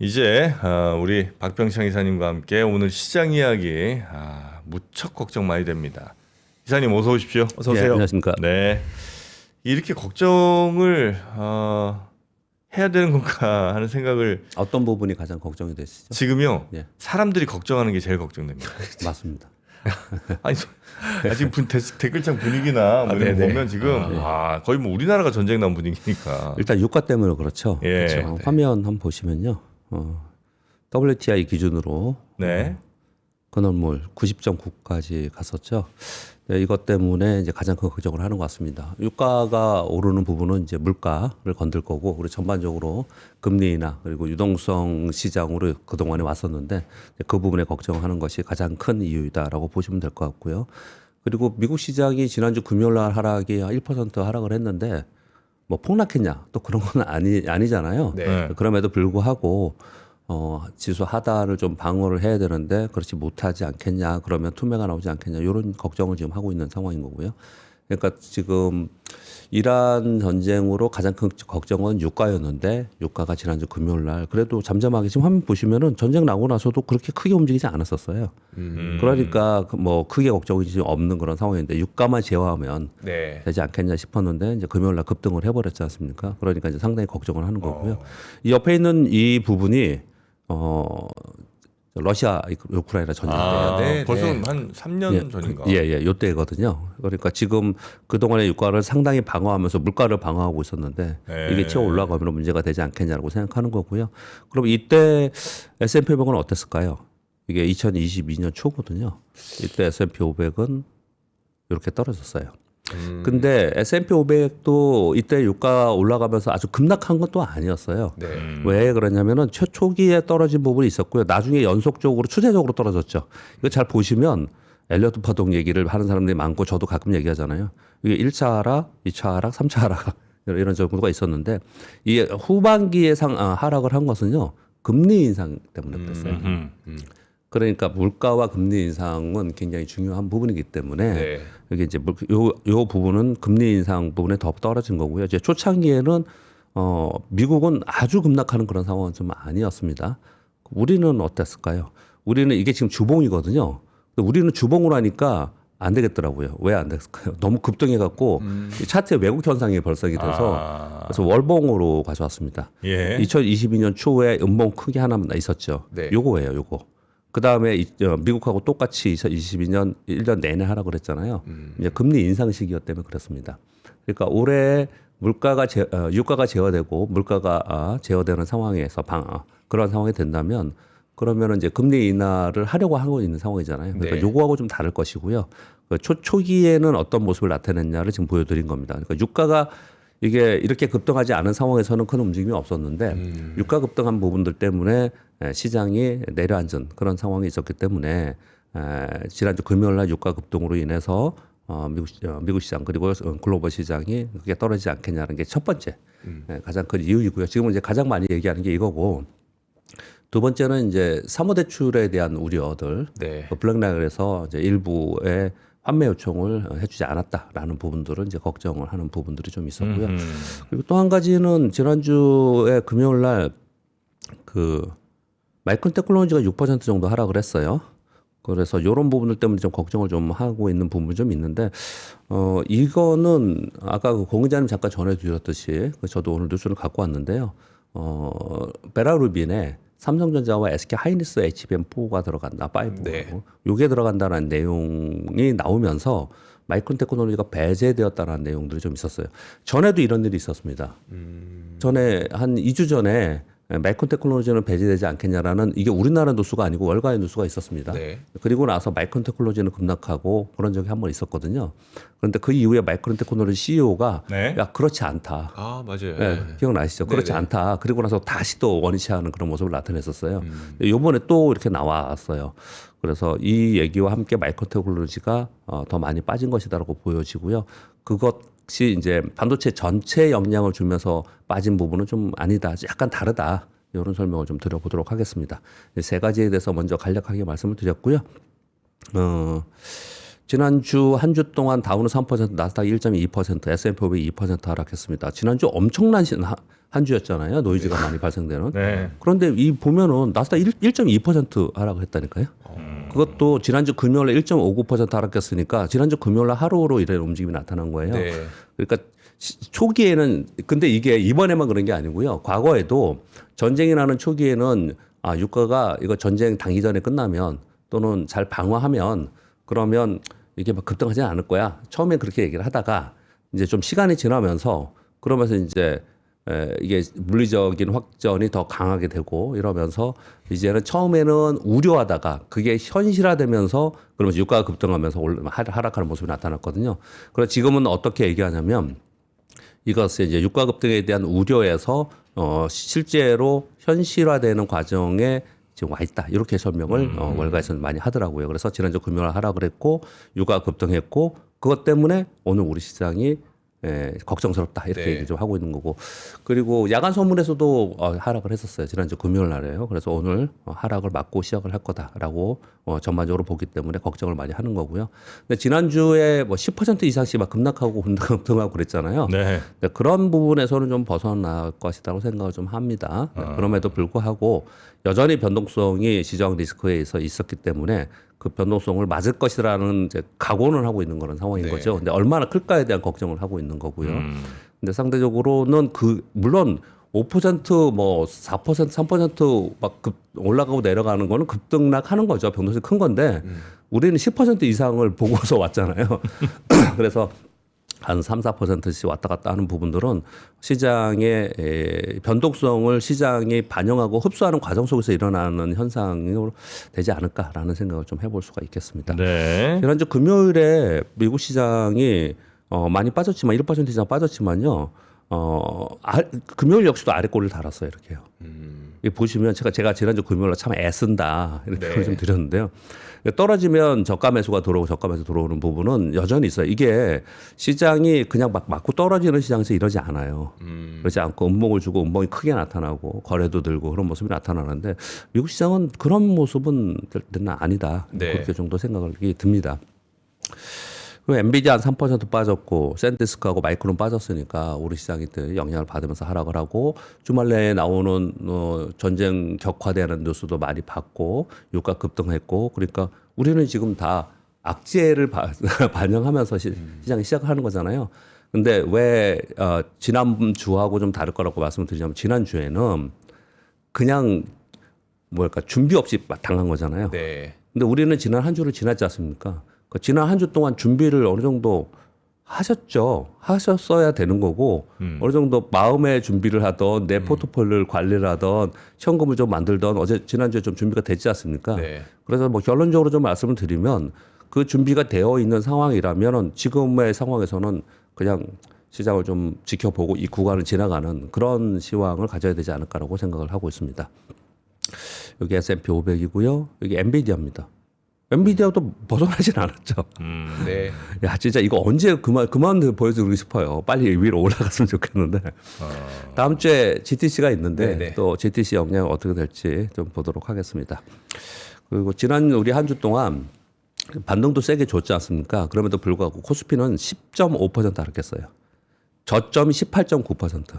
이제 우리 박병창 이사님과 함께 오늘 시장 이야기 무척 걱정 많이 됩니다. 이사님 어서 오십시오. 어서 네, 오세요. 안녕하십니까. 네, 이렇게 걱정을 해야 되는 건가 하는 생각을 어떤 부분이 가장 걱정이 되시죠? 지금요. 예. 사람들이 걱정하는 게 제일 걱정됩니다. 맞습니다. 아니 지금 댓글창 분위기나 뭐 이런 거 네네. 보면 지금 거의 뭐 우리나라가 전쟁 난 분위기니까. 일단 유가 때문에 그렇죠. 예. 그렇죠. 네. 화면 한번 보시면요. WTI 기준으로 네. 근원물 90.9까지 갔었죠. 네, 이것 때문에 이제 가장 큰 걱정을 하는 것 같습니다. 유가가 오르는 부분은 이제 물가를 건들 거고, 그리고 전반적으로 금리 인하 그리고 유동성 시장으로 그동안에 왔었는데 그 부분에 걱정하는 것이 가장 큰 이유이다라고 보시면 될 것 같고요. 그리고 미국 시장이 지난주 금요일 날 하락이 1% 하락을 했는데 뭐 폭락했냐? 또 그런 건 아니잖아요. 네. 그럼에도 불구하고 지수 하단을 좀 방어를 해야 되는데 그렇지 못하지 않겠냐, 그러면 투매가 나오지 않겠냐, 이런 걱정을 지금 하고 있는 상황인 거고요. 그러니까 지금 이란 전쟁으로 가장 큰 걱정은 유가였는데 유가가 지난주 금요일 날 그래도 잠잠하게, 지금 화면 보시면은 전쟁 나고 나서도 그렇게 크게 움직이지 않았었어요. 그러니까 뭐 크게 걱정이 지금 없는 그런 상황인데 유가만 제어하면 네. 되지 않겠냐 싶었는데 이제 금요일 날 급등을 해버렸지 않습니까? 그러니까 이제 상당히 걱정을 하는 거고요. 이 옆에 있는 이 부분이 러시아 우크라이나 전쟁인데요. 네, 벌써 네. 한 3년 전인가. 예, 요때거든요. 그러니까 지금 그동안의 유가를 상당히 방어하면서 물가를 방어하고 있었는데 네. 이게 치어 올라가면 문제가 되지 않겠냐고 생각하는 거고요. 그럼 이때 S&P 500은 어땠을까요? 이게 2022년 초거든요. 이때 S&P 500은 이렇게 떨어졌어요. 근데 S&P 500도 이때 유가 올라가면서 아주 급락한 건 또 아니었어요. 네. 왜 그러냐면은 초기에 떨어진 부분이 있었고요. 나중에 연속적으로 추세적으로 떨어졌죠. 이거 잘 보시면 엘리어트 파동 얘기를 하는 사람들이 많고 저도 가끔 얘기하잖아요. 이게 1차 하락, 2차 하락, 3차 하락 이런 정도가 있었는데 이 후반기에 하락을 한 것은요. 금리 인상 때문에 그랬어요. 그러니까 물가와 금리 인상은 굉장히 중요한 부분이기 때문에 네. 이게 이제 요 부분은 금리 인상 부분에 더 떨어진 거고요. 이제 초창기에는 미국은 아주 급락하는 그런 상황은 좀 아니었습니다. 우리는 어땠을까요? 우리는 이게 지금 주봉이거든요. 근데 우리는 주봉으로 하니까 안 되겠더라고요. 왜 안 됐을까요? 너무 급등해갖고 차트에 왜곡 현상이 발생이 돼서 그래서 월봉으로 가져왔습니다. 예. 2022년 초에 음봉 크게 하나만 있었죠. 네. 요거예요, 요거. 그 다음에 미국하고 똑같이 2022년 1년 내내 하라고 그랬잖아요. 이제 금리 인상 시기였기 때문에 그렇습니다. 그러니까 올해 물가가 유가가 제어되고 물가가 제어되는 상황에서 그런 상황이 된다면 그러면은 이제 금리 인하를 하려고 하고 있는 상황이잖아요. 그러니까 네. 요거하고 좀 다를 것이고요. 초기에는 어떤 모습을 나타냈냐를 지금 보여드린 겁니다. 그러니까 유가가 이게 이렇게 급등하지 않은 상황에서는 큰 움직임이 없었는데 유가 급등한 부분들 때문에 시장이 내려앉은 그런 상황이 있었기 때문에 지난주 금요일 날 유가 급등으로 인해서 미국 시장 그리고 글로벌 시장이 그게 떨어지지 않겠냐는 게 첫 번째 가장 큰 이유이고요. 지금은 이제 가장 많이 얘기하는 게 이거고, 두 번째는 이제 사모대출에 대한 우려들. 네. 블랙락에서 이제 일부의 환매 요청을 해주지 않았다라는 부분들은 이제 걱정을 하는 부분들이 좀 있었고요. 그리고 또 한 가지는 지난주에 금요일 날 그 마이크론 테크놀로지가 6% 정도 하락을 했어요. 그래서 이런 부분들 때문에 좀 걱정을 좀 하고 있는 부분이 좀 있는데, 이거는 아까 그 공 기자님 잠깐 전해드렸듯이 저도 오늘 뉴스를 갖고 왔는데요. 베라루빈에 삼성전자와 SK 하이닉스 HBM4가 들어간다, 5. 네. 요게 들어간다는 내용이 나오면서 마이크론 테크놀로지가 배제되었다는 내용들이 좀 있었어요. 전에도 이런 일이 있었습니다. 전에 한 2주 전에 마이크론 테크놀로지는 배제되지 않겠냐라는, 이게 우리나라 뉴스가 아니고 월가의 뉴스가 있었습니다. 네. 그리고 나서 마이크론 테크놀로지는 급락하고 그런 적이 한 번 있었거든요. 그런데 그 이후에 마이크론 테크놀로지 CEO가 네. 야, 그렇지 않다. 아, 맞아요. 네, 기억나시죠? 그렇지 네네. 않다. 그리고 나서 다시 또 원위치하는 그런 모습을 나타냈었어요. 이번에 또 이렇게 나왔어요. 그래서 이 얘기와 함께 마이크론 테크놀로지가 더 많이 빠진 것이다라고 보여지고요. 그것이 이제 반도체 전체에 영향을 주면서 빠진 부분은 좀 아니다, 약간 다르다, 이런 설명을 좀 드려보도록 하겠습니다. 세 가지에 대해서 먼저 간략하게 말씀을 드렸고요. 지난주 한 주 동안 다우는 3%, 나스닥 1.2%, S&P 500 2% 하락했습니다. 지난주 엄청난 한 주였잖아요. 노이즈가 많이 발생되는. 네. 그런데 이 보면은 나스닥 1.2% 하락을 했다니까요. 그것도 지난주 금요일에 1.59% 하락했으니까 지난주 금요일에 하루로 이런 움직임이 나타난 거예요. 네. 그러니까 초기에는 근데 이게 이번에만 그런 게 아니고요. 과거에도 전쟁이 나는 초기에는 유가가 이거 전쟁 당기 전에 끝나면 또는 잘 방어하면 그러면 이게 막 급등하지는 않을 거야. 처음에 그렇게 얘기를 하다가 이제 좀 시간이 지나면서 그러면서 이제 이게 물리적인 확전이 더 강하게 되고 이러면서 이제는 처음에는 우려하다가 그게 현실화되면서 그러면서 유가가 급등하면서 하락하는 모습이 나타났거든요. 그래서 지금은 어떻게 얘기하냐면 이것을 이제 유가 급등에 대한 우려에서 실제로 현실화되는 과정에 지금 와 있다. 이렇게 설명을 월가에서는 많이 하더라고요. 그래서 지난주 금요일 하락을 했고 유가가 급등했고 그것 때문에 오늘 우리 시장이 걱정스럽다 이렇게 네. 얘기 좀 하고 있는 거고 그리고 야간 선물에서도 하락을 했었어요. 지난주 금요일 날에요. 그래서 오늘 하락을 막고 시작을 할 거다라고 전반적으로 보기 때문에 걱정을 많이 하는 거고요. 근데 지난주에 뭐 10% 이상씩 막 급락하고 급등하고 그랬잖아요. 네. 네, 그런 부분에서는 좀 벗어날 것이라고 생각을 좀 합니다. 그럼에도 불구하고 여전히 변동성이 시장 리스크에 있었기 때문에 그 변동성을 맞을 것이라는 이제 각오는 하고 있는 그런 상황인 네. 거죠. 근데 얼마나 클까에 대한 걱정을 하고 있는 거고요. 근데 상대적으로는 물론 5%뭐 4% 3%막 올라가고 내려가는 거는 급등락하는 거죠. 변동성이 큰 건데 우리는 10% 이상을 보고서 왔잖아요. 그래서 한 3, 4%씩 왔다 갔다 하는 부분들은 시장의 변동성을 시장이 반영하고 흡수하는 과정 속에서 일어나는 현상이 되지 않을까라는 생각을 좀 해볼 수가 있겠습니다. 네. 지난주 금요일에 미국 시장이 많이 빠졌지만 1% 이상 빠졌지만요. 금요일 역시도 아래 꼬리를 달았어요. 이렇게요. 이 보시면 제가 지난주 금요일에 참 애쓴다 이렇게 네. 좀 드렸는데요. 떨어지면 저가 매수가 들어오고 저가 매수 들어오는 부분은 여전히 있어요. 이게 시장이 그냥 막 맞고 떨어지는 시장에서 이러지 않아요. 그렇지 않고 음봉을 주고 음봉이 크게 나타나고 거래도 들고 그런 모습이 나타나는데 미국 시장은 그런 모습은 아니다. 네. 그렇게 정도 생각이 듭니다. 엔비디아 한 3% 빠졌고 샌디스크하고 마이크론 빠졌으니까 우리 시장이 영향을 받으면서 하락을 하고 주말 내에 나오는 전쟁 격화되는 뉴스도 많이 받고 유가 급등했고 그러니까 우리는 지금 다 악재를 반영하면서 시장이 시작하는 거잖아요. 근데 왜 지난 주하고 좀 다를 거라고 말씀을 드리자면 지난 주에는 그냥 뭐랄까 준비 없이 당한 거잖아요. 네. 근데 우리는 지난 한 주를 지났지 않습니까? 그 지난 한 주 동안 준비를 어느 정도 하셨어야 되는 거고 어느 정도 마음의 준비를 하던 내 포트폴리오를 관리를 하던 현금을 좀 만들던 지난주에 좀 준비가 됐지 않습니까? 네. 그래서 뭐 결론적으로 좀 말씀을 드리면 그 준비가 되어 있는 상황이라면 지금의 상황에서는 그냥 시장을 좀 지켜보고 이 구간을 지나가는 그런 시황을 가져야 되지 않을까라고 생각을 하고 있습니다. 여기 S&P 500이고요. 여기 엔비디아입니다. 엔비디아도 벗어나진 않았죠. 네. 야, 진짜 이거 언제 그만 보여주고 싶어요. 빨리 위로 올라갔으면 좋겠는데. 다음 주에 GTC가 있는데 네네. 또 GTC 역량 어떻게 될지 좀 보도록 하겠습니다. 그리고 지난 우리 한 주 동안 반등도 세게 줬지 않습니까? 그럼에도 불구하고 코스피는 10.5% 하락했어요. 저점이 18.9%.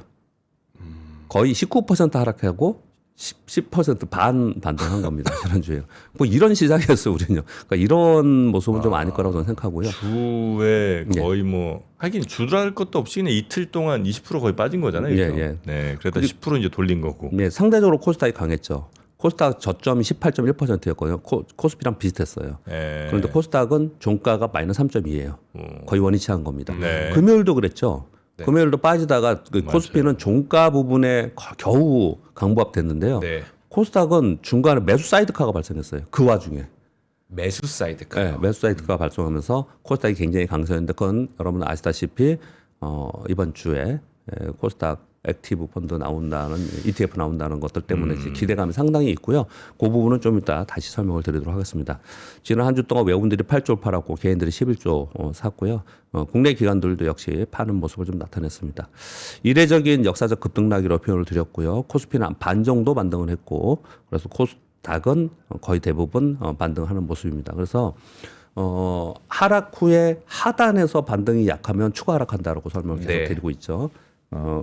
거의 19% 하락하고 10% 반등한 겁니다. 지난주에. 뭐 이런 시장이었어요, 우리는요. 그러니까 이런 모습은 좀 아닐 거라고 저는 생각하고요. 주에 거의 뭐 하긴 주랄 것도 없이 그냥 이틀 동안 20% 거의 빠진 거잖아요. 예, 그죠? 예. 네. 그래도 10% 이제 돌린 거고. 네, 상대적으로 코스닥이 강했죠. 코스닥 저점이 18.1%였거든요. 코스피랑 비슷했어요. 예. 그런데 코스닥은 종가가 마이너스 3.2예요. 거의 원위치한 겁니다. 네. 금요일도 그랬죠. 네. 금요일도 빠지다가 그 코스피는 종가 부분에 겨우 강보합됐는데요. 네. 코스닥은 중간에 매수 사이드카가 발생했어요. 그 와중에. 매수 사이드카. 네, 매수 사이드카가 발생하면서 코스닥이 굉장히 강세였는데 그건 여러분 아시다시피 이번 주에 코스닥 액티브 펀드 나온다는 ETF 나온다는 것들 때문에 이제 기대감이 상당히 있고요. 그 부분은 좀 이따 다시 설명을 드리도록 하겠습니다. 지난 한 주 동안 외국인들이 8조를 팔았고 개인들이 11조 샀고요. 국내 기관들도 역시 파는 모습을 좀 나타냈습니다. 이례적인 역사적 급등락이라고 표현을 드렸고요. 코스피는 한 반 정도 반등을 했고 그래서 코스닥은 거의 대부분 반등하는 모습입니다. 그래서 하락 후에 하단에서 반등이 약하면 추가 하락한다라고 설명을 계속 네. 드리고 있죠.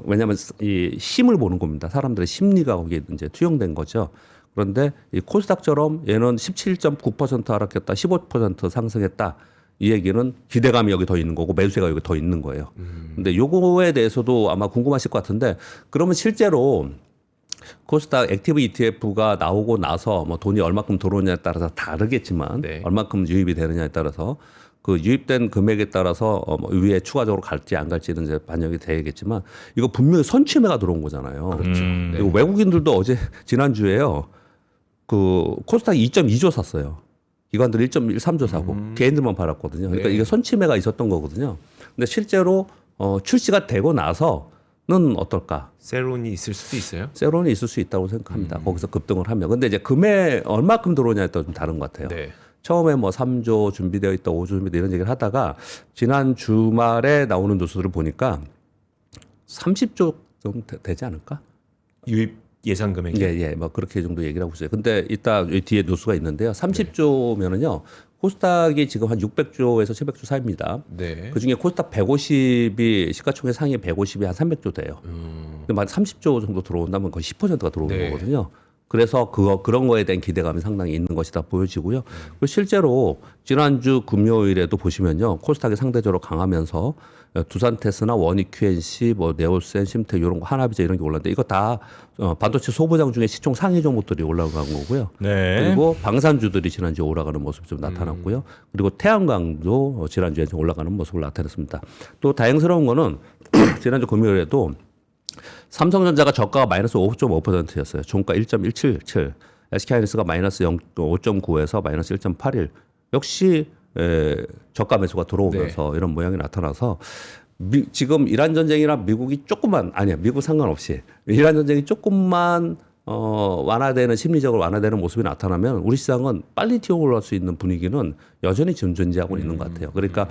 왜냐하면 이 심을 보는 겁니다. 사람들의 심리가 거기에 이제 투영된 거죠. 그런데 이 코스닥처럼 얘는 17.9% 하락했다, 15% 상승했다. 이 얘기는 기대감이 여기 더 있는 거고 매수세가 여기 더 있는 거예요. 근데 요거에 대해서도 아마 궁금하실 것 같은데 그러면 실제로 코스닥 액티브 ETF가 나오고 나서 뭐 돈이 얼마큼 들어오냐에 따라서 다르겠지만 네. 얼마큼 유입이 되느냐에 따라서 그 유입된 금액에 따라서 뭐 위에 추가적으로 갈지 안 갈지는 이제 반영이 되겠지만 이거 분명히 선취매가 들어온 거잖아요. 그렇죠. 네. 그리고 외국인들도 어제 지난주에요. 그 코스닥 2.2조 샀어요. 기관들 1.13조 사고 개인들만 팔았거든요. 그러니까 네. 이게 선취매가 있었던 거거든요. 근데 실제로 출시가 되고 나서는 어떨까? 세론이 있을 수도 있어요. 세론이 있을 수 있다고 생각합니다. 거기서 급등을 하면. 근데 이제 금액 얼마큼 들어오냐에 따라 좀 다른 것 같아요. 네. 처음에 뭐 3조 준비되어 있다, 5조 준비되어 이런 얘기를 하다가 지난 주말에 나오는 뉴스를 보니까 30조 정도 되지 않을까? 유입 예상 금액이. 예, 뭐 그렇게 정도 얘기를 하고 있어요. 근데 이따 이 뒤에 뉴스가 있는데요. 30조면은요. 코스닥이 지금 한 600조에서 700조 사이입니다. 네. 그 중에 코스닥 150이 시가총액 상위 150이 한 300조 돼요. 근데 만 30조 정도 들어온다면 거의 10%가 들어오는 네. 거거든요. 그래서 그런 거에 대한 기대감이 상당히 있는 것이다 보여지고요. 그리고 실제로 지난주 금요일에도 보시면요. 코스닥이 상대적으로 강하면서 두산테스나 원익 QNC, 뭐 네오센, 심텍 이런 거 하나비자 이런 게 올랐는데 이거 다 반도체 소부장 중에 시총 상위 종목들이 올라간 거고요. 네. 그리고 방산주들이 지난주에 올라가는 모습 좀 나타났고요. 그리고 태양광도 지난주에 좀 올라가는 모습을 나타냈습니다. 또 다행스러운 거는 지난주 금요일에도 삼성전자가 저가가 마이너스 5.5%였어요. 종가 1.177. SK하이닉스가 마이너스 5.9에서 마이너스 1.81. 역시 저가 매수가 들어오면서 이런 모양이 나타나서 지금 이란 전쟁이랑 미국이 조금만 아니야 미국 상관없이 이란 전쟁이 조금만 완화되는 심리적으로 완화되는 모습이 나타나면 우리 시장은 빨리 튀어 올라올 수 있는 분위기는 여전히 지금 존재하고 있는 것 같아요. 그러니까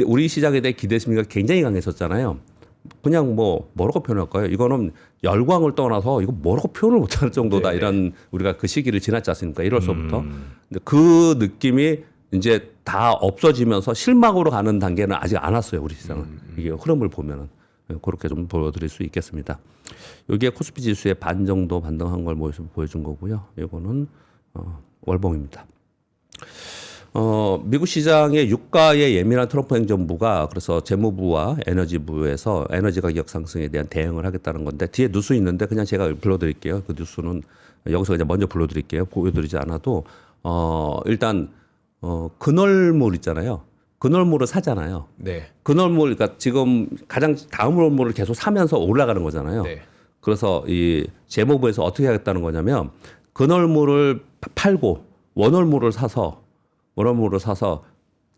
우리 시장에 대해 기대 심리가 굉장히 강했었잖아요. 그냥 뭐라고 표현할까요? 이거는 열광을 떠나서 이거 뭐라고 표현을 못할 정도다. 네네. 이런 우리가 그 시기를 지났지 않습니까? 1월서부터. 근데 그 느낌이 이제 다 없어지면서 실망으로 가는 단계는 아직 안 왔어요. 우리 시장은. 이게 흐름을 보면은 그렇게 좀 보여드릴 수 있겠습니다. 여기에 코스피 지수의 반 정도 반등한 걸 보여준 거고요. 이거는 월봉입니다. 미국 시장의 유가에 예민한 트럼프 행정부가 그래서 재무부와 에너지부에서 에너지 가격 상승에 대한 대응을 하겠다는 건데 뒤에 뉴스 있는데 그냥 제가 불러드릴게요. 그 뉴스는 여기서 그냥 먼저 불러드릴게요. 보여드리지 않아도 일단 근월물 있잖아요. 근월물을 사잖아요. 네. 근월물 그러니까 지금 가장 다음 월물을 계속 사면서 올라가는 거잖아요. 네. 그래서 이 재무부에서 어떻게 하겠다는 거냐면 근월물을 팔고 원월물을 사서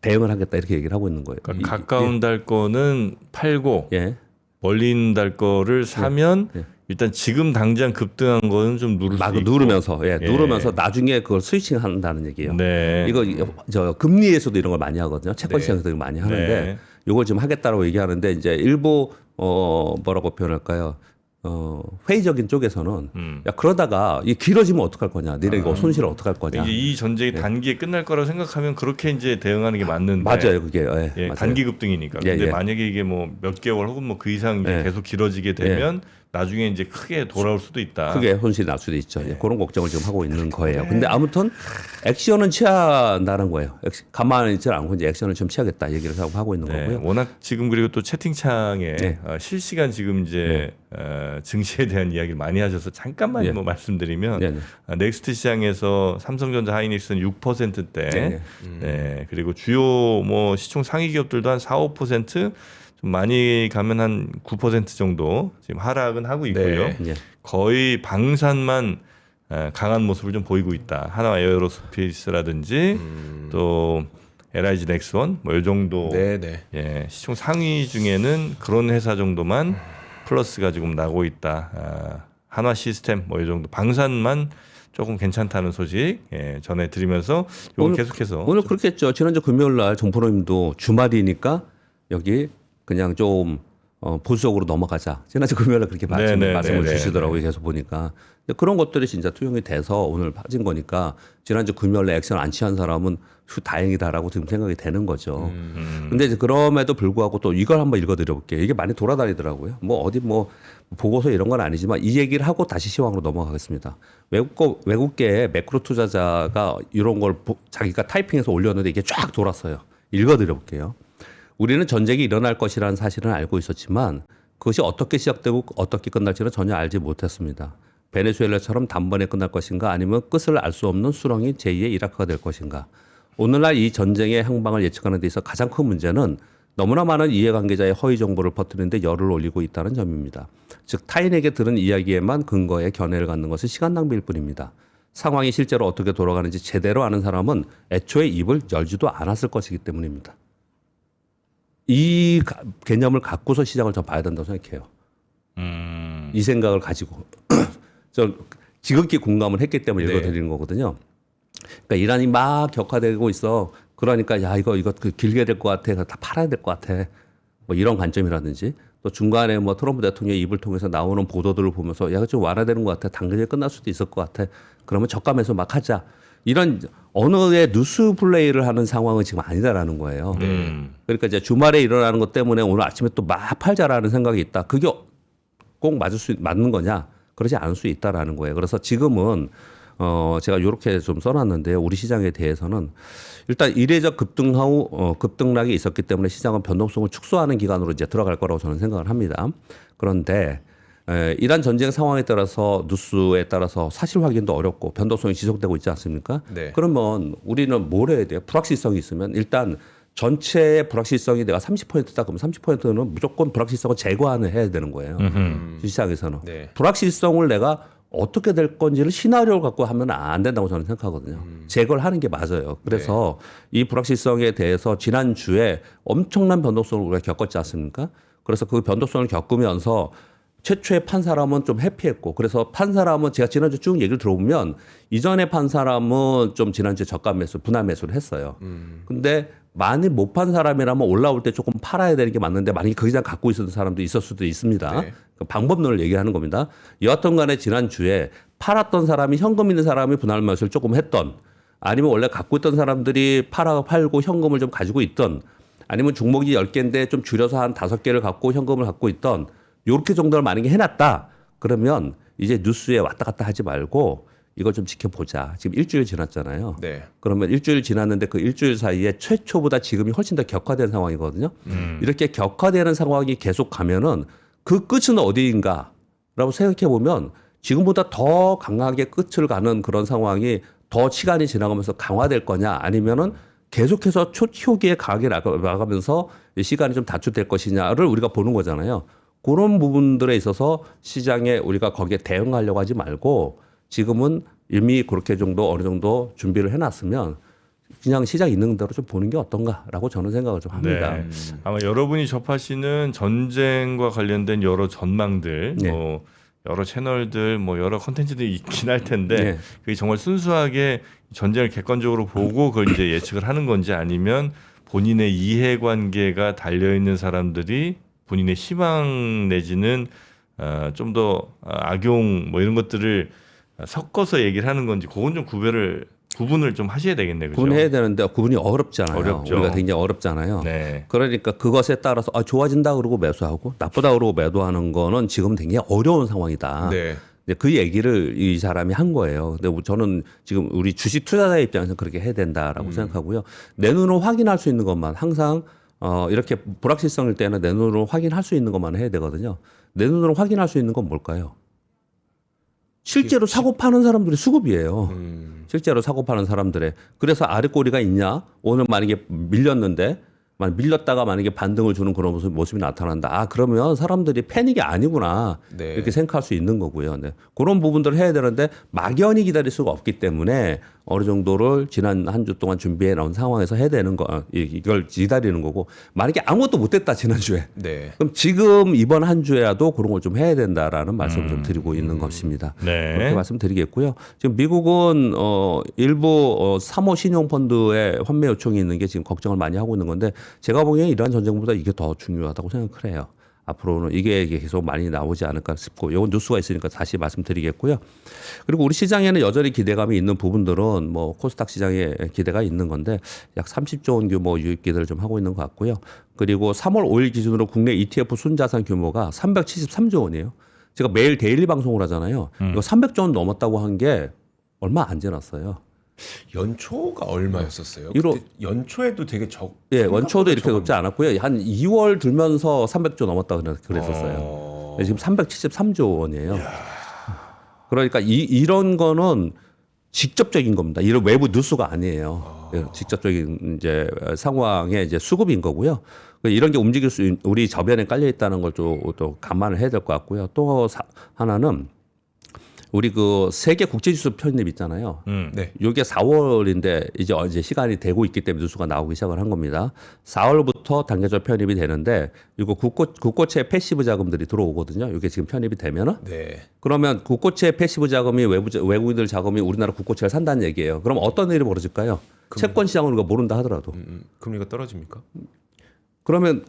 대응을 하겠다 이렇게 얘기를 하고 있는 거예요. 그러니까 가까운 달 거는 팔고 예. 멀리 있는 달 거를 사면 일단 지금 당장 급등한 거는 좀 누를 수 있고. 누르면서 예. 누르면서 나중에 그걸 스위칭한다는 얘기예요. 네. 이거 저 금리에서도 이런 걸 많이 하거든요. 채권 시장에서도 많이 하는데 네. 이걸 지금 하겠다라고 얘기하는데 이제 일부 뭐라고 표현할까요? 회의적인 쪽에서는 야 그러다가 이 길어지면 어떡할 거냐? 니네 이거 손실을 어떡할 거냐? 이제 이 전쟁이 단기에 끝날 거라고 생각하면 그렇게 이제 대응하는 게 맞는데. 맞아요, 그게. 예, 맞아요. 단기 급등이니까. 예, 근데 예. 만약에 이게 뭐 몇 개월 혹은 뭐 그 이상 이제 예. 계속 길어지게 되면 나중에 이제 크게 돌아올 수도 있다. 크게 손실이 날 수도 있죠. 예, 그런 걱정을 지금 하고 있는 거예요. 근데 아무튼 액션은 취한다는 거예요. 가만히 있지 않고 이제 액션을 좀 취하겠다 얘기를 하고 있는 네, 거고요. 워낙 지금 그리고 또 채팅창에 네. 실시간 지금 이제 증시에 대한 이야기를 많이 하셔서 잠깐만 네. 뭐 말씀드리면 네, 네. 넥스트 시장에서 삼성전자 하이닉스는 6%대, 네. 네, 그리고 주요 뭐 시총 상위 기업들도 한 4~5%, 좀 많이 가면 한 9% 정도 지금 하락은 하고 있고요. 네. 예. 거의 방산만 강한 모습을 좀 보이고 있다. 하나 에어로스페이스라든지 또 LIG 넥스원 뭐 이 정도 네. 예, 시총 상위 중에는 그런 회사 정도만 플러스가 지금 나고 있다. 한화 시스템 뭐 이 정도 방산만 조금 괜찮다는 소식 전해드리면서 이걸 계속해서 오늘 그렇겠죠. 지난주 금요일 날 정프로님도 주말이니까 여기 그냥 좀 보수적으로 넘어가자. 지난주 금요일에 그렇게 말씀을 주시더라고요. 계속 보니까. 근데 그런 것들이 진짜 투영이 돼서 오늘 빠진 거니까 지난주 금요일에 액션 안 취한 사람은 다행이다라고 지금 생각이 되는 거죠. 근데 이제 그럼에도 불구하고 또 이걸 한번 읽어드려 볼게요. 이게 많이 돌아다니더라고요. 뭐 어디 뭐 보고서 이런 건 아니지만 이 얘기를 하고 다시 시황으로 넘어가겠습니다. 외국계 매크로 투자자가 이런 걸 자기가 타이핑해서 올렸는데 이게 쫙 돌았어요. 읽어드려 볼게요. 우리는 전쟁이 일어날 것이라는 사실은 알고 있었지만 그것이 어떻게 시작되고 어떻게 끝날지는 전혀 알지 못했습니다. 베네수엘라처럼 단번에 끝날 것인가 아니면 끝을 알 수 없는 수렁이 제2의 이라크가 될 것인가. 오늘날 이 전쟁의 행방을 예측하는 데 있어 가장 큰 문제는 너무나 많은 이해관계자의 허위 정보를 퍼뜨리는데 열을 올리고 있다는 점입니다. 즉 타인에게 들은 이야기에만 근거에 견해를 갖는 것은 시간 낭비일 뿐입니다. 상황이 실제로 어떻게 돌아가는지 제대로 아는 사람은 애초에 입을 열지도 않았을 것이기 때문입니다. 이 개념을 갖고서 시장을 좀 봐야 된다고 생각해요. 이 생각을 가지고 저 지극히 공감을 했기 때문에 읽어드리는 거거든요. 그러니까 이란이 막 격화되고 있어. 그러니까 야 이거 길게 될 것 같아. 다 팔아야 될 것 같아. 뭐 이런 관점이라든지 또 중간에 뭐 트럼프 대통령의 입을 통해서 나오는 보도들을 보면서 야 좀 완화되는 것 같아. 당근에 끝날 수도 있을 것 같아. 그러면 저가 매수 막 하자. 이런 언어의 뉴스 플레이를 하는 상황은 지금 아니다라는 거예요. 그러니까 이제 주말에 일어나는 것 때문에 오늘 아침에 또 막 팔자라는 생각이 있다. 그게 꼭 맞는 거냐? 그러지 않을 수 있다라는 거예요. 그래서 지금은 제가 이렇게 좀 써놨는데요. 우리 시장에 대해서는 일단 이례적 급등락이 있었기 때문에 시장은 변동성을 축소하는 기간으로 이제 들어갈 거라고 저는 생각을 합니다. 그런데 이란 전쟁 상황에 따라서 뉴스에 따라서 사실 확인도 어렵고 변동성이 지속되고 있지 않습니까? 네. 그러면 우리는 뭘 해야 돼요? 불확실성이 있으면 일단 전체의 불확실성이 내가 30%다 그러면 30%는 무조건 불확실성을 제거하는 해야 되는 거예요. 시장에서는. 네. 불확실성을 내가 어떻게 될 건지를 시나리오를 갖고 하면 안 된다고 저는 생각하거든요. 제거를 하는 게 맞아요. 그래서 이 불확실성에 대해서 지난주에 엄청난 변동성을 우리가 겪었지 않습니까? 그래서 그 변동성을 겪으면서 최초에 판 사람은 좀 해피했고 그래서 판 사람은 제가 지난주 쭉 얘기를 들어보면 이전에 판 사람은 좀 지난주에 저가 매수, 분할 매수를 했어요. 근데 많이 못 판 사람이라면 올라올 때 조금 팔아야 되는 게 맞는데 만약에 그 이상 갖고 있었던 사람도 있을 수도 있습니다. 네. 그 방법론을 얘기하는 겁니다. 여하튼 간에 지난주에 팔았던 사람이 현금 있는 사람이 분할 매수를 조금 했던 아니면 원래 갖고 있던 사람들이 팔고 현금을 좀 가지고 있던 아니면 종목이 10개인데 좀 줄여서 한 5개를 갖고 현금을 갖고 있던 요렇게 정도를 만약에 해놨다. 그러면 이제 뉴스에 왔다 갔다 하지 말고 이걸 좀 지켜보자. 지금 일주일 지났잖아요. 네. 그러면 일주일 지났는데 그 일주일 사이에 최초보다 지금이 훨씬 더 격화된 상황이거든요. 이렇게 격화되는 상황이 계속 가면은 그 끝은 어디인가라고 생각해 보면 지금보다 더 강하게 끝을 가는 그런 상황이 더 시간이 지나가면서 강화될 거냐 아니면은 계속해서 초기에 강하게 나가면서 시간이 좀 단축될 것이냐를 우리가 보는 거잖아요. 그런 부분들에 있어서 시장에 우리가 거기에 대응하려고 하지 말고 지금은 이미 그렇게 정도 어느 정도 준비를 해놨으면 그냥 시장 있는 대로 좀 보는 게 어떤가라고 저는 생각을 좀 합니다. 네. 아마 여러분이 접하시는 전쟁과 관련된 여러 전망들, 네. 뭐 여러 채널들, 뭐 여러 컨텐츠들이 있긴 할 텐데 네. 그게 정말 순수하게 전쟁을 객관적으로 보고 그걸 이제 예측을 하는 건지 아니면 본인의 이해관계가 달려 있는 사람들이 본인의 희망 내지는 좀 더 악용 뭐 이런 것들을 섞어서 얘기를 하는 건지 그건 좀 구분을 좀 하셔야 되겠네요. 그죠? 구분해야 되는데 구분이 어렵잖아요. 어렵죠. 우리가 굉장히 어렵잖아요. 네. 그러니까 그것에 따라서 좋아진다 그러고 매수하고 나쁘다 그러고 매도하는 거는 지금 굉장히 어려운 상황이다. 네. 근데 그 얘기를 이 사람이 한 거예요. 근데 저는 지금 우리 주식 투자자 입장에서 그렇게 해야 된다라고 생각하고요. 내 눈으로 확인할 수 있는 것만 항상 이렇게 불확실성일 때는 내 눈으로 확인할 수 있는 것만 해야 되거든요. 내 눈으로 확인할 수 있는 건 뭘까요? 실제로 사고 파는 사람들이 수급이에요. 실제로 사고 파는 사람들의. 그래서 아랫꼬리가 있냐? 오늘 만약에 밀렸는데 밀렸다가 만약에 반등을 주는 그런 모습이 나타난다. 그러면 사람들이 패닉이 아니구나. 네. 이렇게 생각할 수 있는 거고요. 네. 그런 부분들을 해야 되는데 막연히 기다릴 수가 없기 때문에 어느 정도를 지난 한 주 동안 준비해 놓은 상황에서 해야 되는 거, 이걸 기다리는 거고 만약에 아무것도 못했다 지난주에. 네. 그럼 지금 이번 한 주에라도 그런 걸 좀 해야 된다라는 말씀을 좀 드리고 있는 것입니다. 네. 그렇게 말씀드리겠고요. 지금 미국은 일부 3호 신용펀드에 환매 요청이 있는 게 지금 걱정을 많이 하고 있는 건데 제가 보기엔 이란 전쟁보다 이게 더 중요하다고 생각을 해요. 앞으로는 이게 계속 많이 나오지 않을까 싶고 이건 뉴스가 있으니까 다시 말씀드리겠고요. 그리고 우리 시장에는 여전히 기대감이 있는 부분들은 뭐 코스닥 시장에 기대가 있는 건데 약 30조 원 규모 유입 기대를 좀 하고 있는 것 같고요. 그리고 3월 5일 기준으로 국내 ETF 순자산 규모가 373조 원이에요. 제가 매일 데일리 방송을 하잖아요. 이거 300조 원 넘었다고 한 게 얼마 안 지났어요. 연초가 얼마였었어요? 이로- 그때 연초에도 되게 예, 원초도 이렇게 높지 않았고요. 한 2월 들면서 300조 넘었다 그랬었어요. 지금 373조 원이에요. 그러니까 이런 거는 직접적인 겁니다. 이런 외부 뉴스가 아니에요. 예, 직접적인 이제 상황의 이제 수급인 거고요. 이런 게 움직일 수 우리 저변에 깔려 있다는 걸 또 감안을 해야 될 것 같고요. 또 하나는 우리 그 세계 국제지수 편입 있잖아요. 네. 이게 4월인데 이제 시간이 되고 있기 때문에 뉴스가 나오기 시작을 한 겁니다. 4월부터 단계적 편입이 되는데 이거 국고채 패시브 자금들이 들어오거든요. 이게 지금 편입이 되면은 네. 그러면 국고채 패시브 자금이 외국인들 자금이 우리나라 국고채를 산다는 얘기예요. 그럼 어떤 일이 벌어질까요? 채권 시장을 우리가 모른다 하더라도 금리가 떨어집니까? 그러면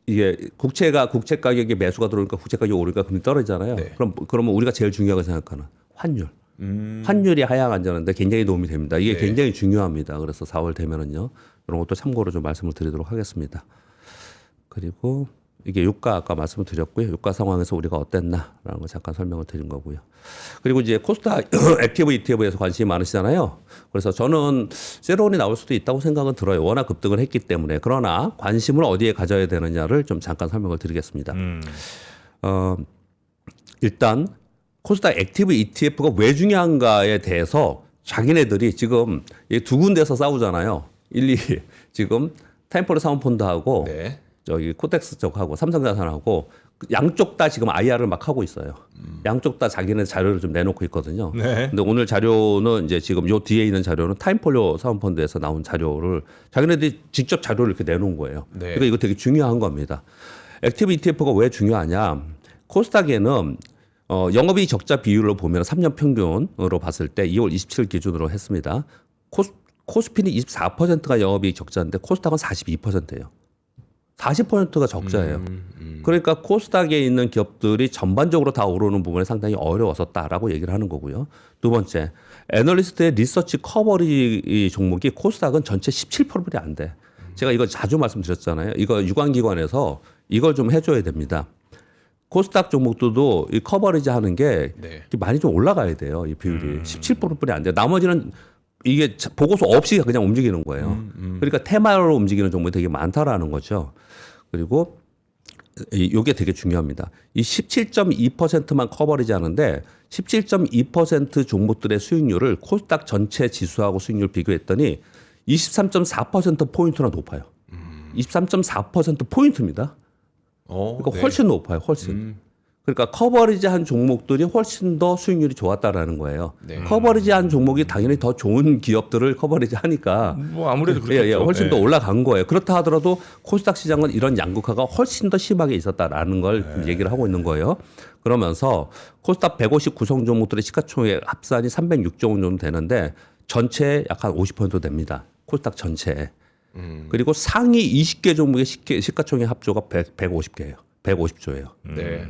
이게 국채 가격이 매수가 들어오니까 국채 가격이 오르니까 금리 떨어지잖아요. 네. 그러면 우리가 제일 중요하게 생각하는 환율. 환율이 하향 안전한데 굉장히 도움이 됩니다. 이게 네. 굉장히 중요합니다. 그래서 4월 되면은요. 이런 것도 참고로 좀 말씀을 드리도록 하겠습니다. 그리고 이게 유가 아까 말씀을 드렸고요. 유가 상황에서 우리가 어땠나라는 거 잠깐 설명을 드린 거고요. 그리고 이제 코스닥 액티브 ETF에서 관심이 많으시잖아요. 그래서 저는 세론이 나올 수도 있다고 생각은 들어요. 워낙 급등을 했기 때문에. 그러나 관심을 어디에 가져야 되느냐를 좀 잠깐 설명을 드리겠습니다. 일단 코스닥 액티브 ETF가 왜 중요한가에 대해서 자기네들이 지금 이 두 군데서 싸우잖아요. 지금 타임폴로 사모펀드하고 네. 저기 코텍스 쪽하고 삼성자산하고 양쪽 다 지금 IR을 막 하고 있어요. 양쪽 다 자기네 자료를 좀 내놓고 있거든요. 네. 근데 오늘 자료는 이제 지금 요 뒤에 있는 자료는 타임폴리오 사모펀드에서 나온 자료를 자기네들이 직접 자료를 이렇게 내놓은 거예요. 네. 그러니까 이거 되게 중요한 겁니다. 액티브 ETF가 왜 중요하냐? 코스닥에는 영업이익 적자 비율로 보면 3년 평균으로 봤을 때 2월 27일 기준으로 했습니다. 코스피는 24%가 영업이익 적자인데 코스닥은 42%예요. 40%가 적자예요. 그러니까 코스닥에 있는 기업들이 전반적으로 다 오르는 부분에 상당히 어려웠었다라고 얘기를 하는 거고요. 두 번째, 애널리스트의 리서치 커버리 종목이 코스닥은 전체 17%밖에 안 돼. 제가 이거 자주 말씀드렸잖아요. 이거 유관기관에서 이걸 좀 해줘야 됩니다. 코스닥 종목들도 이 커버리지 하는 게 네. 많이 좀 올라가야 돼요. 이 비율이 17%뿐이 안 돼. 나머지는 이게 보고서 없이 그냥 움직이는 거예요. 그러니까 테마로 움직이는 종목이 되게 많다라는 거죠. 그리고 이게 되게 중요합니다. 이 17.2%만 커버리지 하는데 17.2% 종목들의 수익률을 코스닥 전체 지수하고 수익률 비교했더니 23.4% 포인트나 높아요. 23.4% 포인트입니다. 그러니까 네. 훨씬 높아요. 훨씬. 그러니까 커버리지한 종목들이 훨씬 더 수익률이 좋았다라는 거예요. 네. 커버리지한 종목이 당연히 더 좋은 기업들을 커버리지하니까 뭐 아무래도 그렇겠죠. 훨씬 더 네. 올라간 거예요. 그렇다 하더라도 코스닥 시장은 이런 양극화가 훨씬 더 심하게 있었다라는 걸 얘기를 하고 있는 거예요. 그러면서 코스닥 150 구성 종목들의 시가총액 합산이 306조 원 정도 되는데 전체에 약 한 50% 됩니다. 코스닥 전체에. 그리고 상위 20개 종목의 시가총액 합조가 150개예요. 150조예요. 네.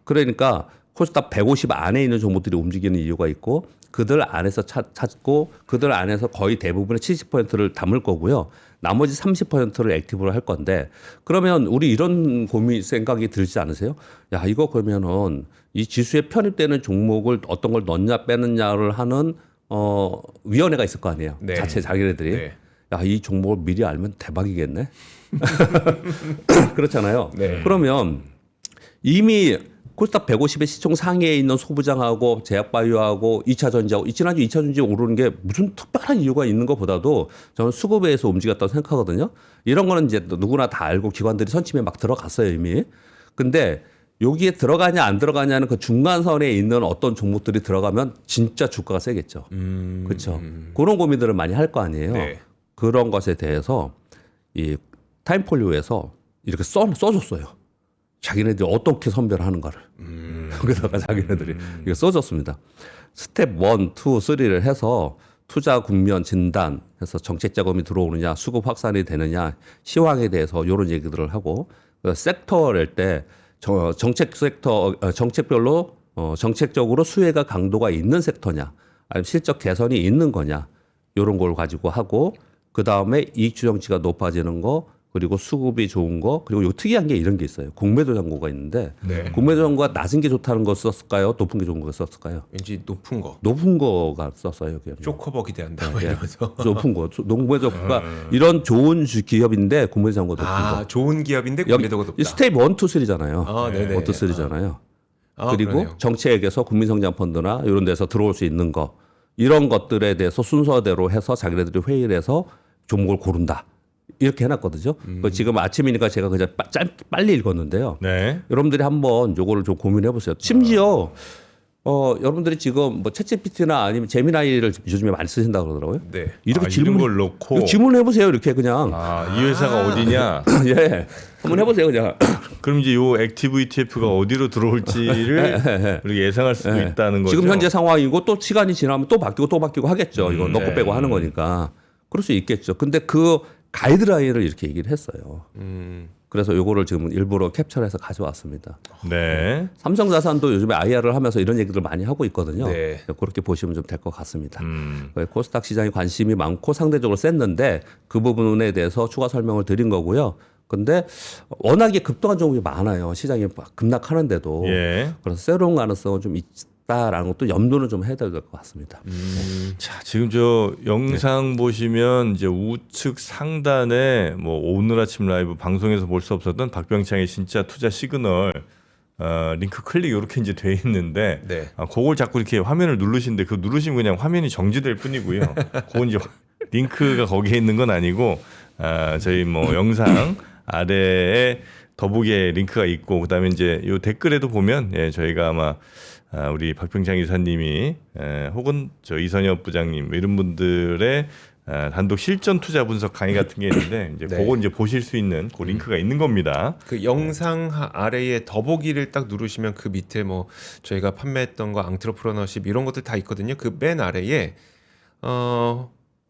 그러니까 코스닥 150 안에 있는 종목들이 움직이는 이유가 있고 그들 안에서 찾고 그들 안에서 거의 대부분의 70%를 담을 거고요. 나머지 30%를 액티브로 할 건데 그러면 우리 이런 생각이 들지 않으세요? 야, 이거 그러면은 이 지수에 편입되는 종목을 어떤 걸 넣냐 빼느냐를 하는 위원회가 있을 거 아니에요. 네. 자체 자기네들이. 네. 야, 이 종목을 미리 알면 대박이겠네. 그렇잖아요. 네. 그러면 이미 코스닥 150의 시총 상위에 있는 소부장하고 제약바이오하고 2차 전지하고 지난주 2차 전지 오르는 게 무슨 특별한 이유가 있는 것보다도 저는 수급에 의해서 움직였다고 생각하거든요. 이런 거는 이제 누구나 다 알고 기관들이 선침에 막 들어갔어요 이미. 근데 여기에 들어가냐 안 들어가냐는 그 중간선에 있는 어떤 종목들이 들어가면 진짜 주가가 세겠죠. 그렇죠. 그런 고민들을 많이 할 거 아니에요. 네. 그런 것에 대해서 이 타임폴리오에서 이렇게 써줬어요. 자기네들이 어떻게 선별하는가를. 거기다가 자기네들이 이거 써줬습니다. 스텝 1, 2, 3를 해서 투자 국면 진단 해서 정책 자금이 들어오느냐, 수급 확산이 되느냐, 시황에 대해서 이런 얘기들을 하고 섹터랄 때 정책 섹터 정책별로 정책적으로 수혜가 강도가 있는 섹터냐, 아니면 실적 개선이 있는 거냐, 이런 걸 가지고 하고 그 다음에 이익 추정치가 높아지는 거, 그리고 수급이 좋은 거, 그리고 요 특이한 게 이런 게 있어요. 공매도 잔고가 있는데 네. 공매도 잔고가 낮은 게 좋다는 거 썼을까요? 높은 게 좋은 거 썼을까요? 왠지 높은 거. 높은 거가 썼어요. 여기. 쇼커버 기대한다. 뭐 예. 이러면서. 높은 거. 공매도 잔고가 이런 좋은 기업인데 공매도 잔고가 높은 거. 좋은 기업인데 여기 공매도가 높다. 스테이트 1, 2, 3잖아요. 아, 네네. 1, 2, 3잖아요. 그리고 그러네요. 정책에서 국민성장 펀드나 이런 데서 들어올 수 있는 거, 이런 것들에 대해서 순서대로 해서 자기네들이 회의를 해서 종목을 고른다. 이렇게 해놨거든요. 지금 아침이니까 제가 그냥 빨리 읽었는데요. 네. 여러분들이 한번 요거를 좀 고민해 보세요. 심지어 여러분들이 지금 뭐 챗GPT나 아니면 제미나이를 요즘에 많이 쓰신다고 그러더라고요. 네. 이렇게 이런 걸 넣고 질문해 보세요. 이렇게 그냥 이 회사가 어디냐? 예, 한번 해보세요. 그냥 그럼 이제 요 액티브 ETF가 어디로 들어올지를 우리가 예상할 수도 있다는 거죠. 지금 현재 상황이고 또 시간이 지나면 또 바뀌고 하겠죠. 이거 넣고 네. 빼고 하는 거니까 그럴 수 있겠죠. 근데 그 가이드라인을 이렇게 얘기를 했어요. 그래서 요거를 지금 일부러 캡처해서 가져왔습니다. 네. 삼성자산도 요즘에 IR을 하면서 이런 얘기들 많이 하고 있거든요. 네. 그렇게 보시면 좀 될 것 같습니다. 코스닥 시장에 관심이 많고 상대적으로 셌는데 그 부분에 대해서 추가 설명을 드린 거고요. 근데 워낙에 급등한 종목이 많아요. 시장이 급락하는데도. 예. 그래서 새로운 가능성은 좀 있다라는 것도 염두는 좀 해야 될 것 같습니다. 자, 지금 저 영상 보시면 이제 우측 상단에 뭐 오늘 아침 라이브 방송에서 볼 수 없었던 박병창의 진짜 투자 시그널 링크 클릭 이렇게 이제 돼 있는데 네. 그걸 자꾸 이렇게 화면을 누르시는데 그 누르시면 그냥 화면이 정지될 뿐이고요. 그건 이제 링크가 거기에 있는 건 아니고 저희 뭐 영상 아래에 더보기에 링크가 있고 그다음에 이제 요 댓글에도 보면 저희가 아마 우리 박병창 이사님이 혹은 저 이선엽 부장님 이런 분들의 단독 실전 투자 분석 강의 같은 게 있는데 이제 네. 그거 이제 보실 수 있는 그 링크가 있는 겁니다. 그 영상 아래에 더보기를 딱 누르시면 그 밑에 뭐 저희가 판매했던 거 앙트러프러너십 이런 것들 다 있거든요. 그 맨 아래에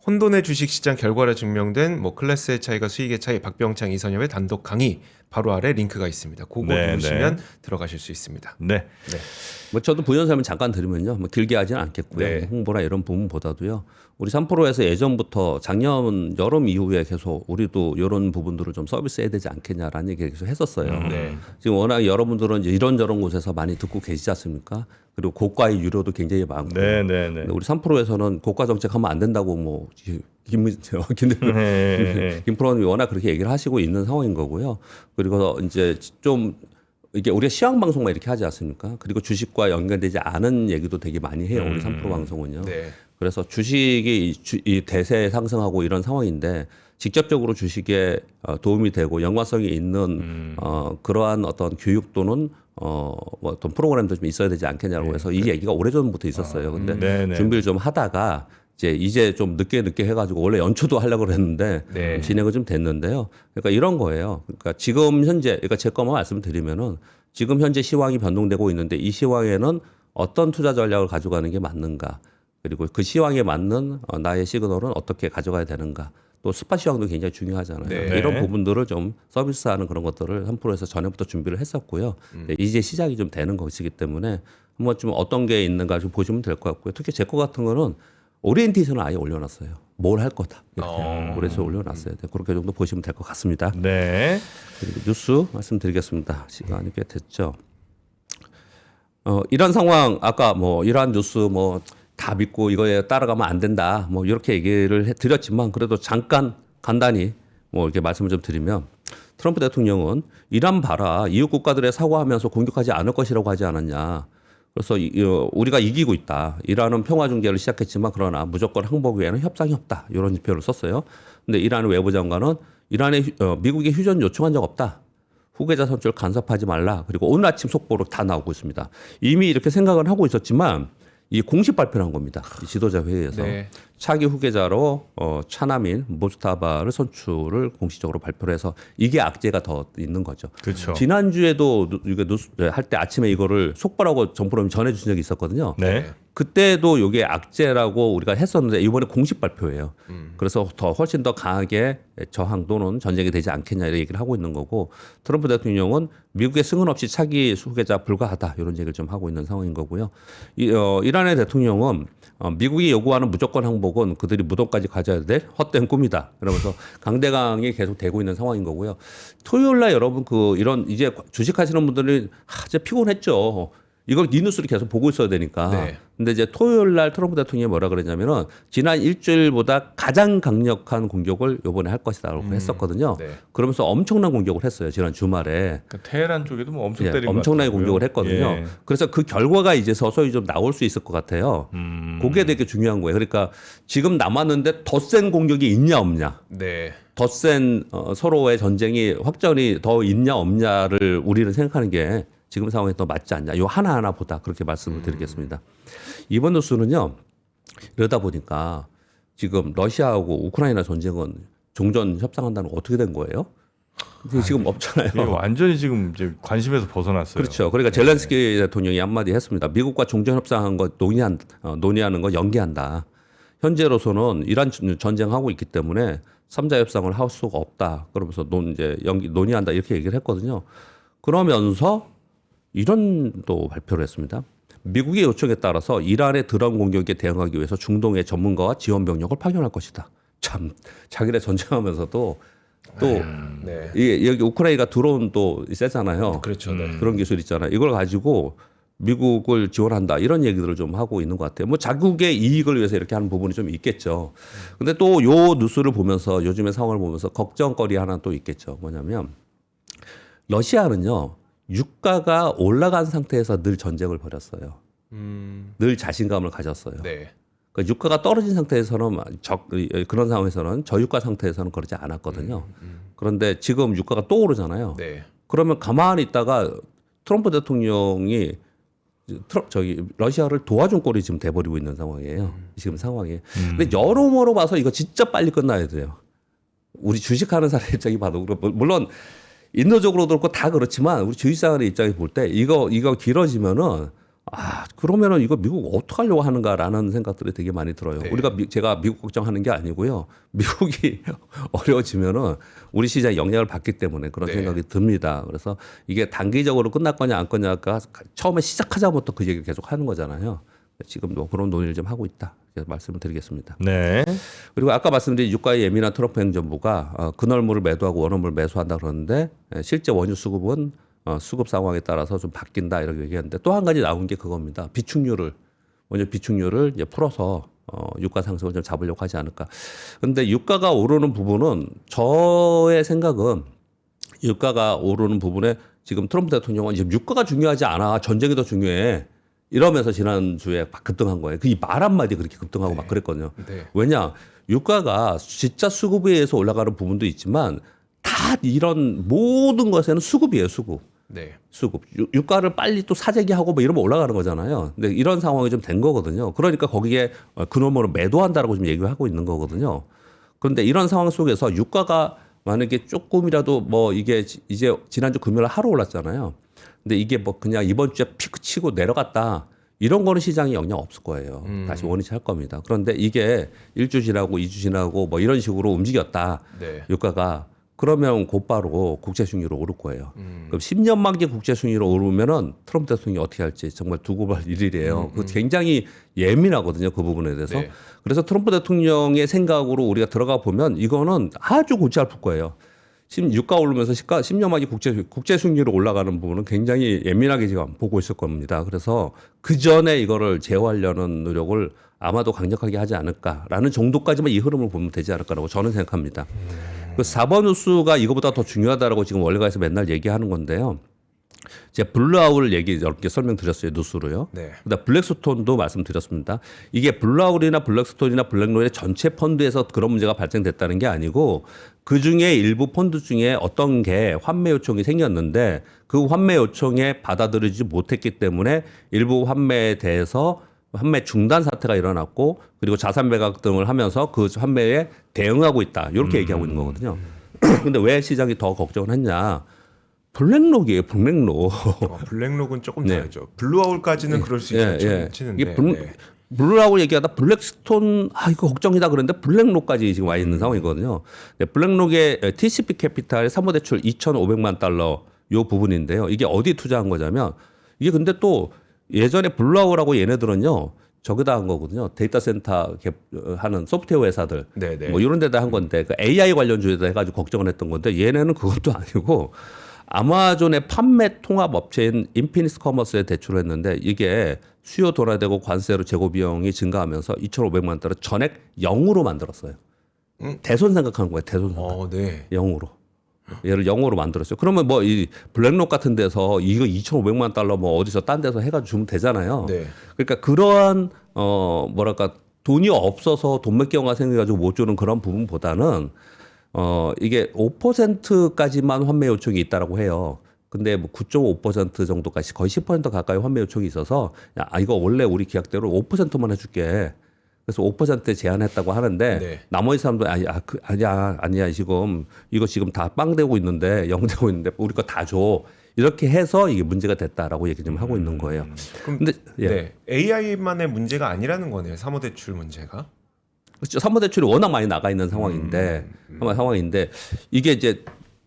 혼돈의 주식시장 결과로 증명된 뭐 클래스의 차이가 수익의 차이 박병창 이선엽의 단독 강의 바로 아래 링크가 있습니다. 그거 네, 누르시면 네. 들어가실 수 있습니다. 네. 뭐 저도 부연 설명 잠깐 드리면요. 뭐 길게 하지는 않겠고요. 네. 홍보나 이런 부분보다도요. 우리 3프로에서 예전부터 작년 여름 이후에 계속 우리도 이런 부분들을 좀 서비스해야 되지 않겠냐라는 얘기를 계속 했었어요. 네. 지금 워낙 여러분들은 이제 이런저런 곳에서 많이 듣고 계시지 않습니까? 그리고 고가의 유료도 굉장히 많고. 네, 네, 네. 근데 우리 3프로에서는 고가 정책하면 안 된다고 뭐 김프로님이 워낙 그렇게 얘기를 하시고 있는 상황인 거고요. 그리고 이제 좀 이게 우리가 시황 방송만 이렇게 하지 않습니까? 그리고 주식과 연결되지 않은 얘기도 되게 많이 해요. 우리 3프로 방송은요. 네. 그래서 주식이 이 대세 상승하고 이런 상황인데 직접적으로 주식에 도움이 되고 연관성이 있는 그러한 어떤 교육 또는 뭐 어떤 프로그램도 좀 있어야 되지 않겠냐고 해서 이 얘기가 오래전부터 있었어요. 근데 네네. 준비를 좀 하다가 이제 좀 늦게 해가지고 원래 연초도 하려고 그랬는데 네. 진행은 좀 됐는데요. 그러니까 이런 거예요. 그러니까 지금 현재 그러니까 제 것만 말씀드리면은 지금 현재 시황이 변동되고 있는데 이 시황에는 어떤 투자 전략을 가져가는 게 맞는가, 그리고 그 시황에 맞는 나의 시그널은 어떻게 가져가야 되는가. 또 스팟 시황도 굉장히 중요하잖아요. 네. 이런 부분들을 좀 서비스하는 그런 것들을 3프로에서 전에부터 준비를 했었고요. 이제 시작이 좀 되는 것이기 때문에 한번 좀 어떤 게 있는가 좀 보시면 될 것 같고요. 특히 제 거 같은 거는 오리엔테이션을 아예 올려놨어요. 뭘 할 거다. 이렇게. 그래서 올려놨어요. 그렇게 정도 보시면 될 것 같습니다. 네. 그리고 뉴스 말씀드리겠습니다. 시간이 꽤 됐죠. 이런 상황 아까 뭐 이러한 뉴스 뭐 다 믿고 이거에 따라가면 안 된다. 뭐 이렇게 얘기를 드렸지만 그래도 잠깐 간단히 뭐 이렇게 말씀을 좀 드리면 트럼프 대통령은 이란 봐라 이웃 국가들에 사과하면서 공격하지 않을 것이라고 하지 않았냐. 그래서 우리가 이기고 있다. 이란은 평화 중재를 시작했지만 그러나 무조건 항복 외에는 협상이 없다. 이런 표현을 썼어요. 근데 이란 외무장관은 이란에 미국이 휴전 요청한 적 없다. 후계자 선출 간섭하지 말라. 그리고 오늘 아침 속보로 다 나오고 있습니다. 이미 이렇게 생각을 하고 있었지만 이 공식 발표를 한 겁니다. 이 지도자 회의에서 네. 차기 후계자로 차남인 모스타바를 선출을 공식적으로 발표를 해서 이게 악재가 더 있는 거죠. 그렇죠. 지난주에도 이게 할 때 아침에 이거를 속보라고 정프로님이 전해주신 적이 있었거든요. 네. 그때도 이게 악재라고 우리가 했었는데 이번에 공식 발표예요. 그래서 훨씬 더 강하게 저항 또는 전쟁이 되지 않겠냐 이런 얘기를 하고 있는 거고 트럼프 대통령은 미국의 승인 없이 차기 수혜자 불가하다 이런 얘기를 좀 하고 있는 상황인 거고요. 이란의 대통령은 미국이 요구하는 무조건 항복은 그들이 무덤까지 가져야 될 헛된 꿈이다. 그러면서 강대강이 계속 되고 있는 상황인 거고요. 토요일 날 여러분 이런 이제 주식하시는 분들이 이제 피곤했죠. 이걸 이 뉴스를 계속 보고 있어야 되니까. 네. 근데 이제 토요일 날 트럼프 대통령이 뭐라 그랬냐면은 지난 일주일보다 가장 강력한 공격을 요번에 할 것이다라고 했었거든요. 네. 그러면서 엄청난 공격을 했어요. 지난 주말에. 그러니까 테헤란 쪽에도 뭐 엄청 예, 때린 것 엄청나게 같더라고요. 공격을 했거든요. 예. 그래서 그 결과가 이제 서서히 좀 나올 수 있을 것 같아요. 그게 되게 중요한 거예요. 그러니까 지금 남았는데 더 센 공격이 있냐 없냐. 네. 더 센 서로의 전쟁이 확전이 더 있냐 없냐를 우리는 생각하는 게 지금 상황에 더 맞지 않냐. 이 하나하나 보다 그렇게 말씀을 드리겠습니다. 이번 뉴스는요. 이러다 보니까 지금 러시아하고 우크라이나 전쟁은 종전 협상한다는 거 어떻게 된 거예요? 근데 지금 없잖아요. 이게 완전히 지금 이제 관심에서 벗어났어요. 그렇죠. 그러니까 젤렌스키 대통령이 한마디 했습니다. 미국과 종전 협상한 거 논의하는 거 연기한다. 현재로서는 이란 전쟁하고 있기 때문에 3자 협상을 할 수가 없다. 그러면서 논의한다 이렇게 얘기를 했거든요. 그러면서 이런 또 발표를 했습니다. 미국의 요청에 따라서 이란의 드론 공격에 대응하기 위해서 중동의 전문가와 지원 병력을 파견할 것이다. 참 자기네 전쟁하면서도 또 네. 여기 우크라이나가 드론도 세잖아요. 그렇죠. 네. 그런 기술 있잖아요. 이걸 가지고 미국을 지원한다 이런 얘기들을 좀 하고 있는 것 같아요. 뭐 자국의 이익을 위해서 이렇게 하는 부분이 좀 있겠죠. 근데 또 요 뉴스를 보면서 요즘의 상황을 보면서 걱정거리 하나 또 있겠죠. 뭐냐면 러시아는요 유가가 올라간 상태에서 늘 전쟁을 벌였어요. 늘 자신감을 가졌어요. 네. 그러니까 유가가 떨어진 상태에서는 그런 상황에서는 저유가 상태에서는 그러지 않았거든요. 그런데 지금 유가가 또 오르잖아요. 네. 그러면 가만히 있다가 트럼프 대통령이 러시아를 도와준 꼴이 지금 돼버리고 있는 상황이에요. 지금 상황이. 근데 여러모로 봐서 이거 진짜 빨리 끝나야 돼요. 우리 주식하는 사람 입장이 봐도 물론 인도적으로도 그렇고 다 그렇지만 우리 주식사의 입장에 볼 때 이거 길어지면은 그러면은 이거 미국 어떻게 하려고 하는가라는 생각들이 되게 많이 들어요. 네. 제가 미국 걱정하는 게 아니고요. 미국이 어려워지면은 우리 시장에 영향을 받기 때문에 그런 네. 생각이 듭니다. 그래서 이게 단기적으로 끝날 거냐 안 거냐가 처음에 시작하자부터 그 얘기를 계속 하는 거잖아요. 지금 뭐 그런 논의를 좀 하고 있다. 말씀을 드리겠습니다. 네. 그리고 아까 말씀드린 유가에 예민한 트럼프 행정부가 근월물을 매도하고 원화물을 매수한다 그러는데 실제 원유 수급은 수급 상황에 따라서 좀 바뀐다 이렇게 얘기했는데 또 한 가지 나온 게 그겁니다. 원유 비축률을 이제 풀어서 유가 상승을 좀 잡으려고 하지 않을까. 그런데 유가가 오르는 부분은 저의 생각은 유가가 오르는 부분에 지금 트럼프 대통령은 지금 유가가 중요하지 않아 전쟁이 더 중요해. 이러면서 지난주에 막 급등한 거예요. 그 말 한마디 그렇게 급등하고 막 그랬거든요. 네. 왜냐? 유가가 진짜 수급에 의해서 올라가는 부분도 있지만 다 이런 모든 것에는 수급이에요, 수급. 네. 수급. 유가를 빨리 또 사재기하고 뭐 이러면 올라가는 거잖아요. 근데 이런 상황이 좀 된 거거든요. 그러니까 거기에 그놈으로 매도한다라고 지금 얘기를 하고 있는 거거든요. 그런데 이런 상황 속에서 유가가 만약에 조금이라도 뭐 이게 이제 지난주 금요일 하루 올랐잖아요. 근데 이게 뭐 그냥 이번 주에 피크 치고 내려갔다. 이런 거는 시장에 영향 없을 거예요. 다시 원위치 할 겁니다. 그런데 이게 1주 지나고 2주 지나고 뭐 이런 식으로 움직였다. 네. 유가가 그러면 곧바로 국채 수익률이 오를 거예요. 그럼 10년 만기 국채 수익률이 오르면은 트럼프 대통령이 어떻게 할지 정말 두고 볼 일이에요. 그 굉장히 예민하거든요. 그 부분에 대해서. 네. 그래서 트럼프 대통령의 생각으로 우리가 들어가 보면 이거는 아주 골치 아플 거예요. 유가 오르면서 10년 만기 국채 수익률이 올라가는 부분은 굉장히 예민하게 지금 보고 있을 겁니다. 그래서 그 전에 이거를 제어하려는 노력을 아마도 강력하게 하지 않을까라는 정도까지만 이 흐름을 보면 되지 않을까라고 저는 생각합니다. 그 4번 뉴스가 이거보다 더 중요하다라고 지금 원래가에서 맨날 얘기하는 건데요. 제가 블루아울 얘기 이렇게 설명드렸어요. 뉴스로요. 네. 그다음 블랙스톤도 말씀드렸습니다. 이게 블루아울이나 블랙스톤이나 블랙로의 전체 펀드에서 그런 문제가 발생됐다는 게 아니고 그중에 일부 펀드 중에 어떤 게 환매 요청이 생겼는데 그 환매 요청에 받아들이지 못했기 때문에 일부 환매에 대해서 환매 중단 사태가 일어났고 그리고 자산 매각 등을 하면서 그 환매에 대응하고 있다. 이렇게 얘기하고 있는 거거든요. 근데 왜 시장이 더 걱정을 했냐. 블랙록이에요, 블랙록. 블랙록은 조금 네. 다르죠. 블루아울까지는 그럴 수 있죠. 치는데. 이게 블루라고 얘기하다 블랙스톤 이거 걱정이다 그랬는데 블랙록까지 지금 와 있는 상황이거든요. 네, 블랙록의 TCP 캐피탈의 사모대출 2,500만 달러 요 부분인데요. 이게 어디 투자한 거냐면 이게 근데 또 예전에 블루아울하고 얘네들은요. 저기다 한 거거든요. 데이터 센터 하는 소프트웨어 회사들 네네. 뭐 이런 데다 한 건데 그 AI 관련주에다 해가지고 걱정을 했던 건데 얘네는 그것도 아니고 아마존의 판매 통합 업체인 인피니스 커머스에 대출을 했는데 이게 수요 둔화되고 관세로 재고 비용이 증가하면서 2,500만 달러 전액 0으로 만들었어요. 대손 생각하는 거예요. 대손 생각. 네. 0으로. 얘를 0으로 만들었어요. 그러면 뭐 이 블랙록 같은 데서 이거 2,500만 달러 뭐 어디서 딴 데서 해가지고 주면 되잖아요. 네. 그러니까 그러한 뭐랄까 돈이 없어서 돈 몇 개가 생겨가지고 못 주는 그런 부분보다는 이게 5%까지만 환매 요청이 있다라고 해요. 근데 뭐 9.5% 정도까지 거의 10% 가까이 환매 요청이 있어서 야, 이거 원래 우리 계약대로 5%만 해줄게. 그래서 5%에 제한했다고 하는데 네. 나머지 사람도 아니야 지금 이거 지금 다 빵 되고 있는데 0 되고 있는데 우리 거 다 줘. 이렇게 해서 이게 문제가 됐다라고 얘기 좀 하고 있는 거예요. 그럼 근데 네. AI만의 문제가 아니라는 거네요. 사모대출 문제가. 그렇죠. 사모대출이 워낙 많이 나가 있는 상황인데 이게 이제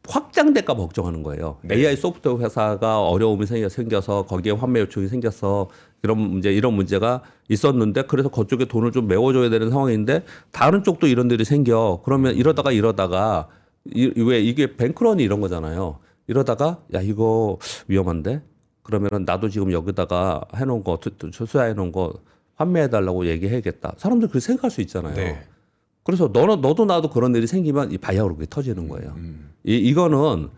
확장될까 봐 걱정하는 거예요. 네. AI 소프트웨어 회사가 어려움이 생겨서 거기에 환매 요청이 생겨서 이런 문제가 있었는데 그래서 그쪽에 돈을 좀 메워줘야 되는 상황인데 다른 쪽도 이런 일이 생겨. 그러면 이러다가 왜 이게 뱅크런이 이런 거잖아요. 이러다가 야 이거 위험한데 그러면은 나도 지금 여기다가 해놓은 거 투자해놓은 거 환매해달라고 얘기해야겠다. 사람들 그렇게 생각할 수 있잖아요. 네. 그래서 너도 나도 그런 일이 생기면 이 바야흐로 그게 터지는 거예요. 이거는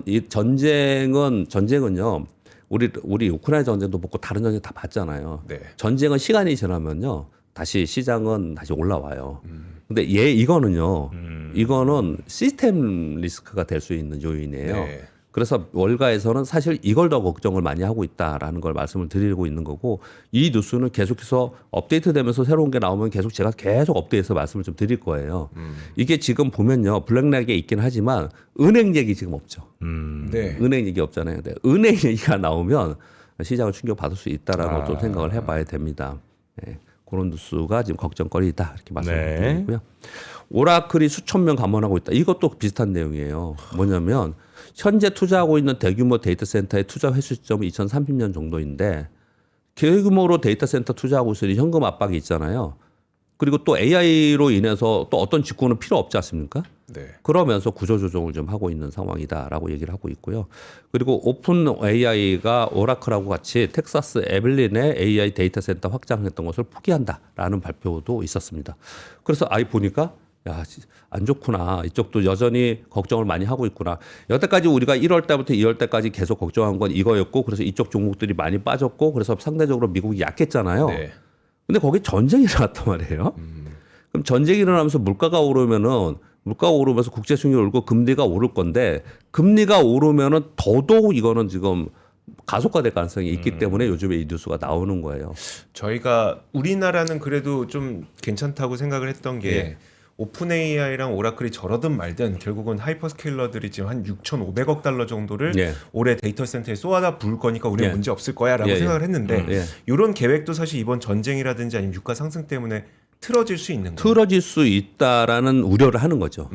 이 전쟁은요. 우리 우크라이나 전쟁도 보고 다른 전쟁 다 봤잖아요. 네. 전쟁은 시간이 지나면요. 다시 시장은 다시 올라와요. 근데 이거는요. 이거는 시스템 리스크가 될 수 있는 요인이에요. 네. 그래서 월가에서는 사실 이걸 더 걱정을 많이 하고 있다라는 걸 말씀을 드리고 있는 거고 이 뉴스는 계속해서 업데이트되면서 새로운 게 나오면 제가 계속 업데이트해서 말씀을 좀 드릴 거예요. 이게 지금 보면요. 블랙락에 있긴 하지만 은행 얘기 지금 없죠. 네. 은행 얘기 없잖아요. 근데 은행 얘기가 나오면 시장을 충격받을 수 있다라고 좀 생각을 해봐야 됩니다. 네. 그런 뉴스가 지금 걱정거리다 이렇게 말씀을 드리고요. 오라클이 수천 명 감원하고 있다. 이것도 비슷한 내용이에요. 뭐냐면 현재 투자하고 있는 대규모 데이터 센터의 투자 회수 시점은 2030년 정도인데 대규모로 데이터 센터 투자하고 있으니 현금 압박이 있잖아요. 그리고 또 AI로 인해서 또 어떤 직구는 필요 없지 않습니까? 네. 그러면서 구조조정을 좀 하고 있는 상황이다라고 얘기를 하고 있고요. 그리고 오픈 AI가 오라클하고 같이 텍사스 에블린의 AI 데이터 센터 확장했던 것을 포기한다라는 발표도 있었습니다. 그래서 보니까 야, 안 좋구나. 이쪽도 여전히 걱정을 많이 하고 있구나. 여태까지 우리가 1월 달부터 2월 달까지 계속 걱정한 건 이거였고 그래서 이쪽 종목들이 많이 빠졌고 그래서 상대적으로 미국이 약했잖아요. 네. 근데 거기 전쟁이 일어났단 말이에요. 그럼 전쟁이 일어나면서 물가가 오르면서 국제 수익률이 오르고 금리가 오를 건데 금리가 오르면은 더더욱 이거는 지금 가속화될 가능성이 있기 때문에 요즘에 이 뉴스가 나오는 거예요. 저희가 우리나라는 그래도 좀 괜찮다고 생각을 했던 게 예. 오픈 AI랑 오라클이 저러든 말든 결국은 하이퍼스케일러들이 지금 한 6,500억 달러 정도를 예. 올해 데이터 센터에 쏘아다 부을 거니까 우리는 예. 문제 없을 거야라고 예, 예. 생각을 했는데 예. 이런 계획도 사실 이번 전쟁이라든지 아니면 유가 상승 때문에 틀어질 수 있는 거예요. 틀어질 수 있다라는 우려를 하는 거죠.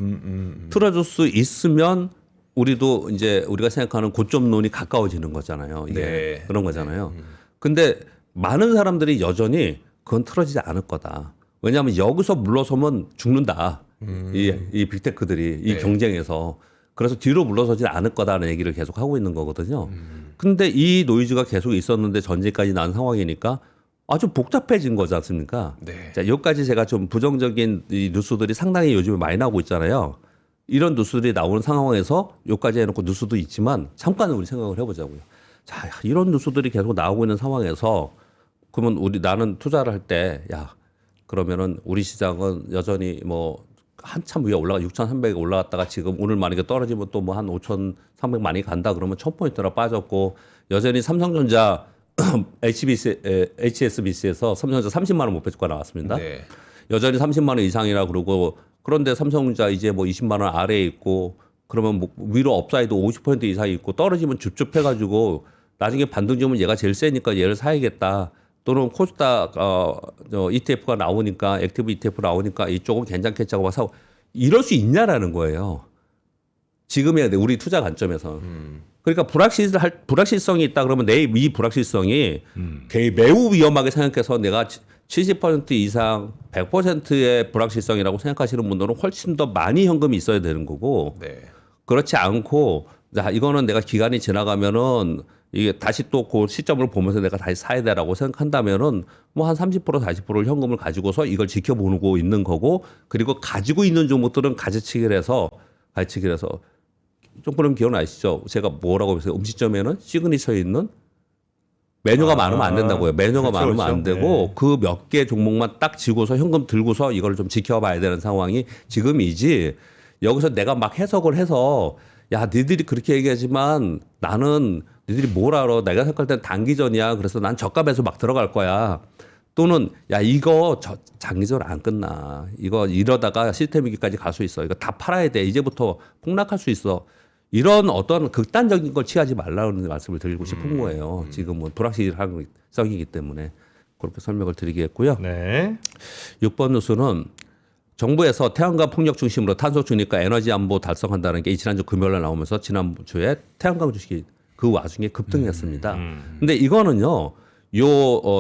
틀어질 수 있으면 우리도 이제 우리가 생각하는 고점론이 가까워지는 거잖아요. 이게 네. 그런 거잖아요. 근데 많은 사람들이 여전히 그건 틀어지지 않을 거다. 왜냐하면 여기서 물러서면 죽는다. 이 빅테크들이 이 네. 경쟁에서. 그래서 뒤로 물러서지 않을 거다라는 얘기를 계속 하고 있는 거거든요. 근데 이 노이즈가 계속 있었는데 전쟁까지 난 상황이니까 아주 복잡해진 거지 않습니까? 네. 자, 여기까지 제가 좀 부정적인 이 뉴스들이 상당히 요즘에 많이 나오고 있잖아요. 이런 뉴스들이 나오는 상황에서 여기까지 해놓고 뉴스도 있지만 잠깐 우리 생각을 해보자고요. 자, 이런 뉴스들이 계속 나오고 있는 상황에서 그러면 나는 투자를 할 때 그러면은 우리 시장은 여전히 뭐 한참 위에 6,300에 올라갔다가 지금 오늘 만약에 떨어지면 또 뭐 한 5,300 많이 간다 그러면 1,000포인트나 빠졌고 여전히 삼성전자 HSBC에서 삼성전자 30만 원 목표주가 나왔습니다. 네. 여전히 30만 원 이상이라 그러고 그런데 삼성전자 이제 뭐 20만 원 아래에 있고 그러면 뭐 위로 업사이드 50% 이상이 있고 떨어지면 줍줍해가지고 나중에 반등 주면 얘가 제일 세니까 얘를 사야겠다. 또는 코스닥 ETF가 나오니까 액티브 ETF 나오니까 이쪽은 괜찮겠지 하고 사고 이럴 수 있냐라는 거예요. 지금의 우리 투자 관점에서. 그러니까 불확실성이 있다 그러면 내 이 불확실성이 매우 위험하게 생각해서 내가 70% 이상 100%의 불확실성이라고 생각하시는 분들은 훨씬 더 많이 현금이 있어야 되는 거고 네. 그렇지 않고 자 이거는 내가 기간이 지나가면은 이게 다시 또 그 시점을 보면서 내가 다시 사야 되라고 생각한다면은 뭐 한 30% 40%를 현금을 가지고서 이걸 지켜보고 있는 거고 그리고 가지고 있는 종목들은 가지치기를 해서 좀 그럼 기억나시죠? 제가 뭐라고 했어요? 음식점에는 시그니처에 있는 메뉴가 많으면 안 된다고요. 메뉴가 그렇죠, 많으면 안 그렇죠. 되고 네. 그 몇 개 종목만 딱 지고서 현금 들고서 이걸 좀 지켜봐야 되는 상황이 지금이지 여기서 내가 막 해석을 해서 야 니들이 그렇게 얘기하지만 나는 니들이 뭘 알아. 내가 생각할 땐 단기전이야. 그래서 난 저값에서 막 들어갈 거야. 또는 야 이거 장기적으로 안 끝나. 이거 이러다가 시스템 위기까지 갈 수 있어. 이거 다 팔아야 돼. 이제부터 폭락할 수 있어. 이런 어떤 극단적인 걸 취하지 말라는 말씀을 드리고 싶은 거예요. 지금은 불확실성이기 때문에 그렇게 설명을 드리겠고요. 네. 6번 뉴스는 정부에서 태양광 풍력 중심으로 탄소 중립과 에너지 안보 달성한다는 게 지난주 금요일에 나오면서 지난주에 태양광 주식이 그 와중에 급등했습니다. 근데 이거는요.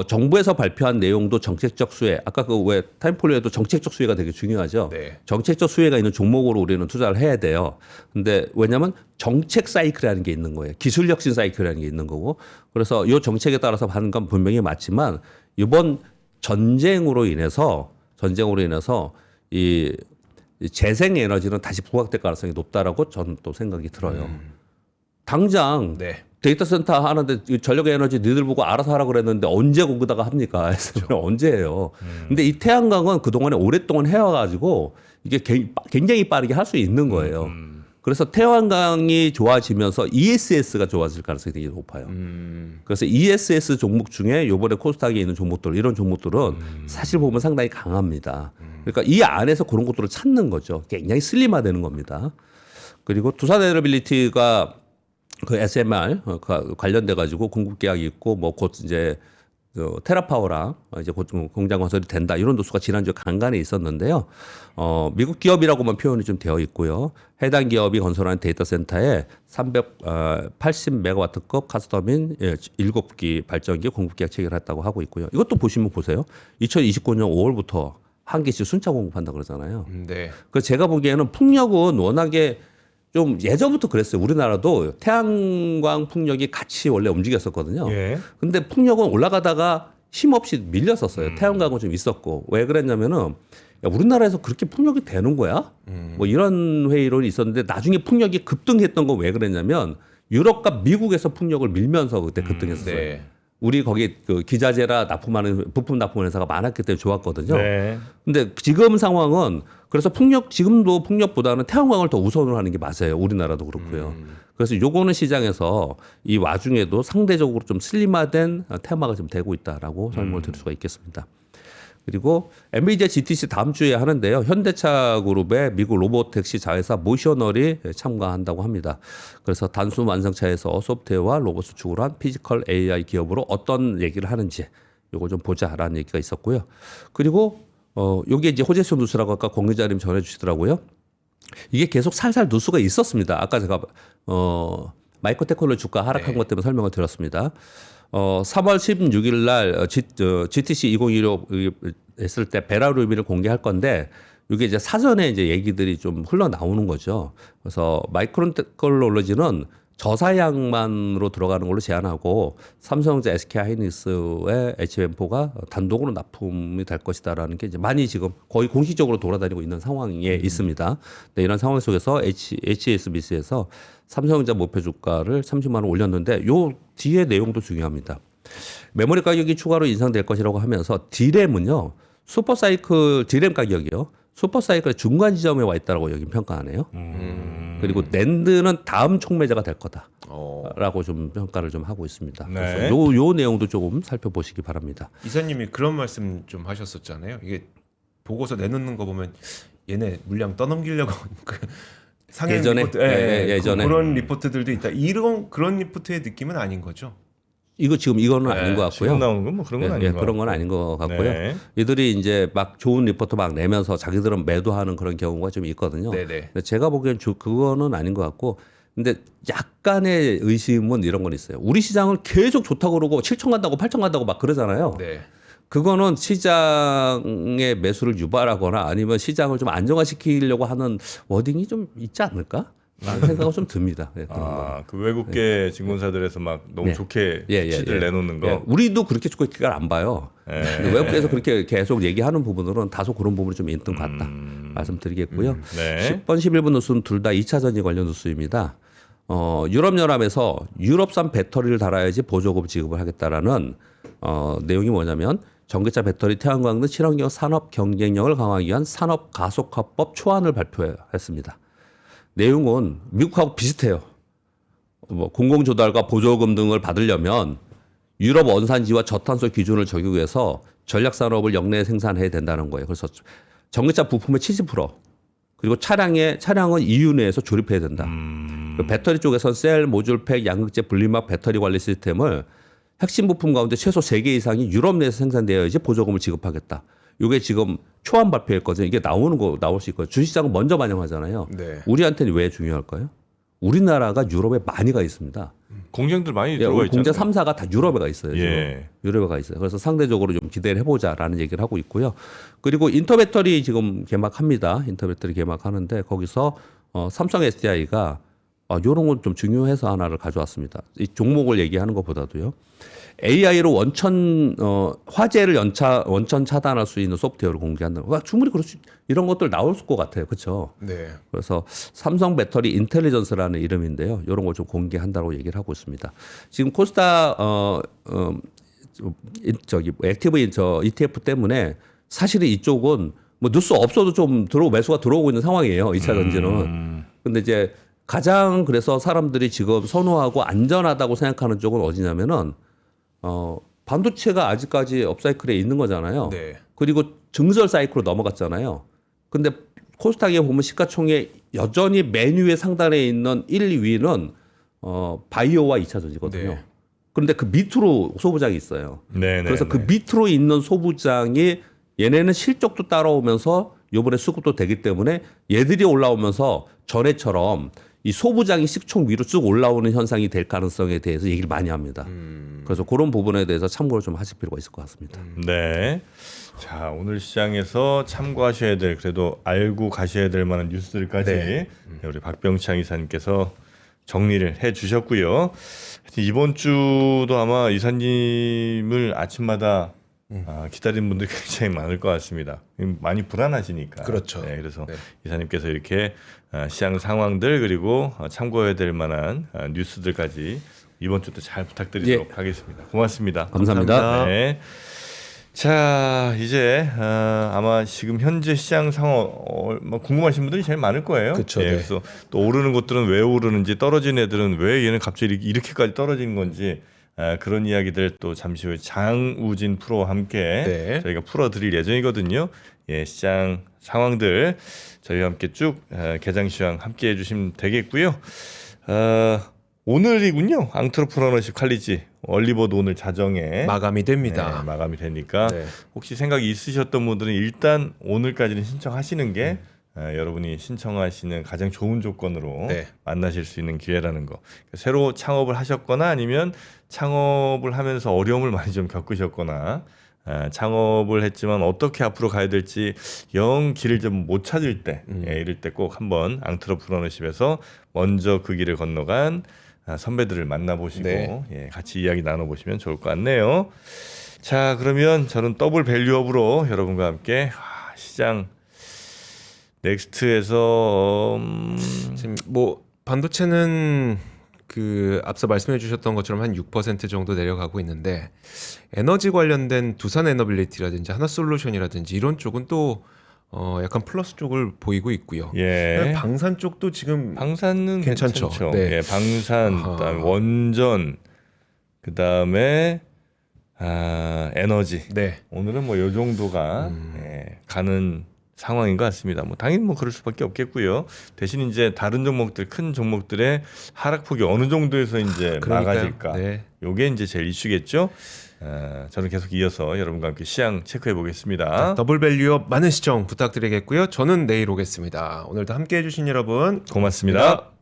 정부에서 발표한 내용도 정책적 수혜. 아까 그 왜 타임폴리오에도 정책적 수혜가 되게 중요하죠. 네. 정책적 수혜가 있는 종목으로 우리는 투자를 해야 돼요. 근데 왜냐하면 정책 사이클이라는 게 있는 거예요. 기술 혁신 사이클이라는 게 있는 거고. 그래서 이 정책에 따라서 하는 건 분명히 맞지만 이번 전쟁으로 인해서 이 재생 에너지는 다시 부각될 가능성이 높다라고 저는 또 생각이 들어요. 당장 네. 데이터 센터 하는데 전력 에너지 니들 보고 알아서 하라 그랬는데 언제 거기다가 합니까? 언제 해요? 근데 이 태양광은 그동안에 오랫동안 해와가지고 이게 굉장히 빠르게 할 수 있는 거예요. 그래서 태양광이 좋아지면서 ESS가 좋아질 가능성이 되게 높아요. 그래서 ESS 종목 중에 이번에 코스닥에 있는 종목들 이런 종목들은 사실 보면 상당히 강합니다. 그러니까 이 안에서 그런 것들을 찾는 거죠. 굉장히 슬림화되는 겁니다. 그리고 두산에너빌리티가 그 SMR 관련돼 가지고 공급 계약이 있고 뭐 곧 이제 테라파워랑 이제 곧 공장 건설이 된다 이런 뉴스가 지난주에 간간히 있었는데요. 미국 기업이라고만 표현이 좀 되어 있고요. 해당 기업이 건설한 데이터 센터에 380메가와트급 카스터민 7기 발전기 공급 계약 체결했다고 하고 있고요. 이것도 보시면 보세요. 2029년 5월부터 한 개씩 순차 공급한다 그러잖아요. 네. 그 제가 보기에는 풍력은 워낙에 좀 예전부터 그랬어요. 우리나라도 태양광 풍력이 같이 원래 움직였었거든요. 예. 근데 풍력은 올라가다가 힘없이 밀렸었어요. 태양광은 좀 있었고. 왜 그랬냐면은 야, 우리나라에서 그렇게 풍력이 되는 거야? 뭐 이런 회의론이 있었는데 나중에 풍력이 급등했던 건 왜 그랬냐면 유럽과 미국에서 풍력을 밀면서 그때 급등했어요. 네. 우리 거기 그 기자재라 납품하는 부품 납품하는 회사가 많았기 때문에 좋았거든요. 네. 근데 지금 상황은 그래서 지금도 풍력보다는 태양광을 더 우선으로 하는 게 맞아요. 우리나라도 그렇고요. 그래서 요거는 시장에서 이 와중에도 상대적으로 좀 슬림화된 테마가 좀 되고 있다라고 설명을 드릴 수가 있겠습니다. 그리고 엔비디아 GTC 다음 주에 하는데요. 현대차 그룹의 미국 로보택시 자회사 모셔널이 참가한다고 합니다. 그래서 단순 완성차에서 소프트웨어와 로봇 수축을 한 피지컬 AI 기업으로 어떤 얘기를 하는지 요거 좀 보자라는 얘기가 있었고요. 그리고 요게 이제 호재성 뉴스라고 아까 공 기자님 전해주시더라고요. 이게 계속 살살 뉴스가 있었습니다. 아까 제가 마이크로테크놀로지 주가 하락한 것 때문에 설명을 드렸습니다. 3월 16일 날 GTC 2015 했을 때 배라루 의미를 공개할 건데 이게 이제 사전에 이제 얘기들이 좀 흘러나오는 거죠. 그래서 마이크로테크놀로지는 저사양만으로 들어가는 걸로 제한하고 삼성전자, SK하이닉스의 HM4가 단독으로 납품이 될 것이다라는 게 이제 많이 지금 거의 공식적으로 돌아다니고 있는 상황에 있습니다. 네, 이런 상황 속에서 HSBC에서 삼성전자 목표 주가를 30만 원 올렸는데 요 뒤에 내용도 중요합니다. 메모리 가격이 추가로 인상될 것이라고 하면서 D램은요. 슈퍼사이클 D램 가격이요. 슈퍼사이클의 중간 지점에 와 있다라고 여기 평가하네요. 그리고 낸드는 다음 촉매제가 될 거다라고 좀 평가를 좀 하고 있습니다. 네. 그래서 요 내용도 조금 살펴보시기 바랍니다. 이사님이 그런 말씀 좀 하셨었잖아요. 이게 보고서 내놓는 거 보면 얘네 물량 떠넘기려고 상향 예전에? 리포트, 예전에. 그런 리포트들도 있다. 이런 그런 리포트의 느낌은 아닌 거죠. 이거는 아닌 것 같고요. 지금 나오는 건 뭐 그런 건 아닌 것 그런 건 같고. 아닌 것 같고요. 네. 이들이 이제 막 좋은 리포트 막 내면서 자기들은 매도하는 그런 경우가 좀 있거든요. 네네. 근데 제가 보기엔 그거는 아닌 것 같고, 근데 약간의 의심은 이런 건 있어요. 우리 시장은 계속 좋다고 그러고 7천 간다고 8천 간다고 막 그러잖아요. 네. 그거는 시장의 매수를 유발하거나 아니면 시장을 좀 안정화시키려고 하는 워딩이 좀 있지 않을까? 라는 생각은 좀 듭니다. 예, 그런 거. 그 외국계 증권사들에서 막 너무 네. 좋게 예, 수치들 내놓는 거. 예, 우리도 그렇게 좋게 안 봐요. 예. 근데 외국에서 그렇게 계속 얘기하는 부분으로는 다소 그런 부분이 좀 있는 것 같다. 말씀드리겠고요. 네. 10번, 11번 뉴스는 둘 다 2차 전지 관련 뉴스입니다. 유럽연합에서 유럽산 배터리를 달아야지 보조금 지급을 하겠다라는 내용이 뭐냐면 전기차 배터리 태양광 등 친환경 산업 경쟁력을 강화하기 위한 산업 가속화법 초안을 발표했습니다. 내용은 미국하고 비슷해요. 뭐 공공조달과 보조금 등을 받으려면 유럽 원산지와 저탄소 기준을 적용해서 전략산업을 역내 생산해야 된다는 거예요. 그래서 전기차 부품의 70% 그리고 차량은 EU 내에서 조립해야 된다. 그 배터리 쪽에서는 셀, 모듈팩, 양극재, 분리막 배터리 관리 시스템을 핵심 부품 가운데 최소 3개 이상이 유럽 내에서 생산되어야지 보조금을 지급하겠다. 이게 지금 초안 발표했거든요. 이게 나올 수 있거든요. 주식시장은 먼저 반영하잖아요. 네. 우리한테는 왜 중요할까요? 우리나라가 유럽에 많이 가 있습니다. 공장들 많이 예, 들어가 우리 공장 있잖아요. 3사가 다 유럽에 가 있어요. 지금. 예. 유럽에 가 있어요. 그래서 상대적으로 좀 기대를 해보자라는 얘기를 하고 있고요. 그리고 인터배터리 지금 개막합니다. 인터배터리 개막하는데 거기서 삼성 SDI가 이런 건 좀 중요해서 하나를 가져왔습니다. 이 종목을 얘기하는 것보다도요. AI로 화재를 원천 차단할 수 있는 소프트웨어를 공개한다. 충분히 이런 것들 나올 것 같아요. 그렇죠? 네. 그래서 삼성 배터리 인텔리전스라는 이름인데요. 이런 걸 좀 공개한다고 얘기를 하고 있습니다. 지금 코스타 액티브 ETF 때문에 사실은 이쪽은 뭐 뉴스 없어도 좀 매수가 들어오고 있는 상황이에요. 2차 전지는. 근데 이제 가장 그래서 사람들이 지금 선호하고 안전하다고 생각하는 쪽은 어디냐면은 반도체가 아직까지 업사이클에 있는 거잖아요. 네. 그리고 증설 사이클로 넘어갔잖아요. 근데 코스닥에 보면 시가총액 여전히 맨 위에 상단에 있는 1, 2위는 바이오와 2차 전지거든요. 네. 그런데 그 밑으로 소부장이 있어요. 네, 그래서 네, 그 밑으로 있는 소부장이 얘네는 실적도 따라오면서 요번에 수급도 되기 때문에 얘들이 올라오면서 전에처럼 이 소부장이 시총 위로 쭉 올라오는 현상이 될 가능성에 대해서 얘기를 많이 합니다. 그래서 그런 부분에 대해서 참고를 좀 하실 필요가 있을 것 같습니다. 네. 자, 오늘 시장에서 참고하셔야 될, 그래도 알고 가셔야 될 만한 뉴스들까지 네. 우리 박병창 이사님께서 정리를 해 주셨고요. 이번 주도 아마 이사님을 아침마다 기다리는 분들이 굉장히 많을 것 같습니다. 많이 불안하시니까. 그렇죠. 네, 그래서 네. 이사님께서 이렇게 시장 상황들 그리고 참고해야 될 만한 뉴스들까지 이번 주도 잘 부탁드리도록 하겠습니다. 고맙습니다. 감사합니다. 네. 자, 이제 아마 지금 현재 시장 상황 뭐 궁금하신 분들이 제일 많을 거예요. 그쵸, 예, 네. 그래서 또 오르는 것들은 왜 오르는지, 떨어진 애들은 왜 얘는 갑자기 이렇게까지 떨어지는 건지 그런 이야기들 또 잠시 후에 장우진 프로와 함께 네. 저희가 풀어드릴 예정이거든요. 예, 시장 상황들 저희와 함께 쭉 개장 시황 함께 해주시면 되겠고요. 오늘이군요. 앙트로프러너십 칼리지 얼리버드 오늘 자정에 마감이 됩니다. 네, 마감이 되니까 네. 혹시 생각이 있으셨던 분들은 일단 오늘까지는 신청하시는 게 여러분이 신청하시는 가장 좋은 조건으로 네. 만나실 수 있는 기회라는 거. 새로 창업을 하셨거나 아니면 창업을 하면서 어려움을 많이 좀 겪으셨거나 창업을 했지만 어떻게 앞으로 가야 될지 영 길을 좀 못 찾을 때 이럴 때 꼭 한번 앙트로프러너십에서 먼저 그 길을 건너간 선배들을 만나보시고 네. 예, 같이 이야기 나눠보시면 좋을 것 같네요. 자, 그러면 저는 더블 밸류업으로 여러분과 함께 시장 넥스트에서 지금 뭐 반도체는 그 앞서 말씀해 주셨던 것처럼 한 6% 정도 내려가고 있는데 에너지 관련된 두산 에너빌리티라든지 하나솔루션이라든지 이런 쪽은 또 약간 플러스 쪽을 보이고 있고요. 예, 방산 쪽도 지금 방산은 괜찮죠. 괜찮죠. 네. 예, 방산, 아하. 그다음에 원전, 그다음에 에너지. 네. 오늘은 뭐 요 정도가 가는 상황인 것 같습니다. 뭐 당연히 뭐 그럴 수밖에 없겠고요. 대신 이제 다른 종목들 큰 종목들의 하락폭이 어느 정도에서 이제 그러니까요. 막아질까? 네. 요게 이제 제일 이슈겠죠. 저는 계속 이어서 여러분과 함께 시향 체크해 보겠습니다. 더블 밸류업 많은 시청 부탁드리겠고요. 저는 내일 오겠습니다. 오늘도 함께해 주신 여러분 고맙습니다.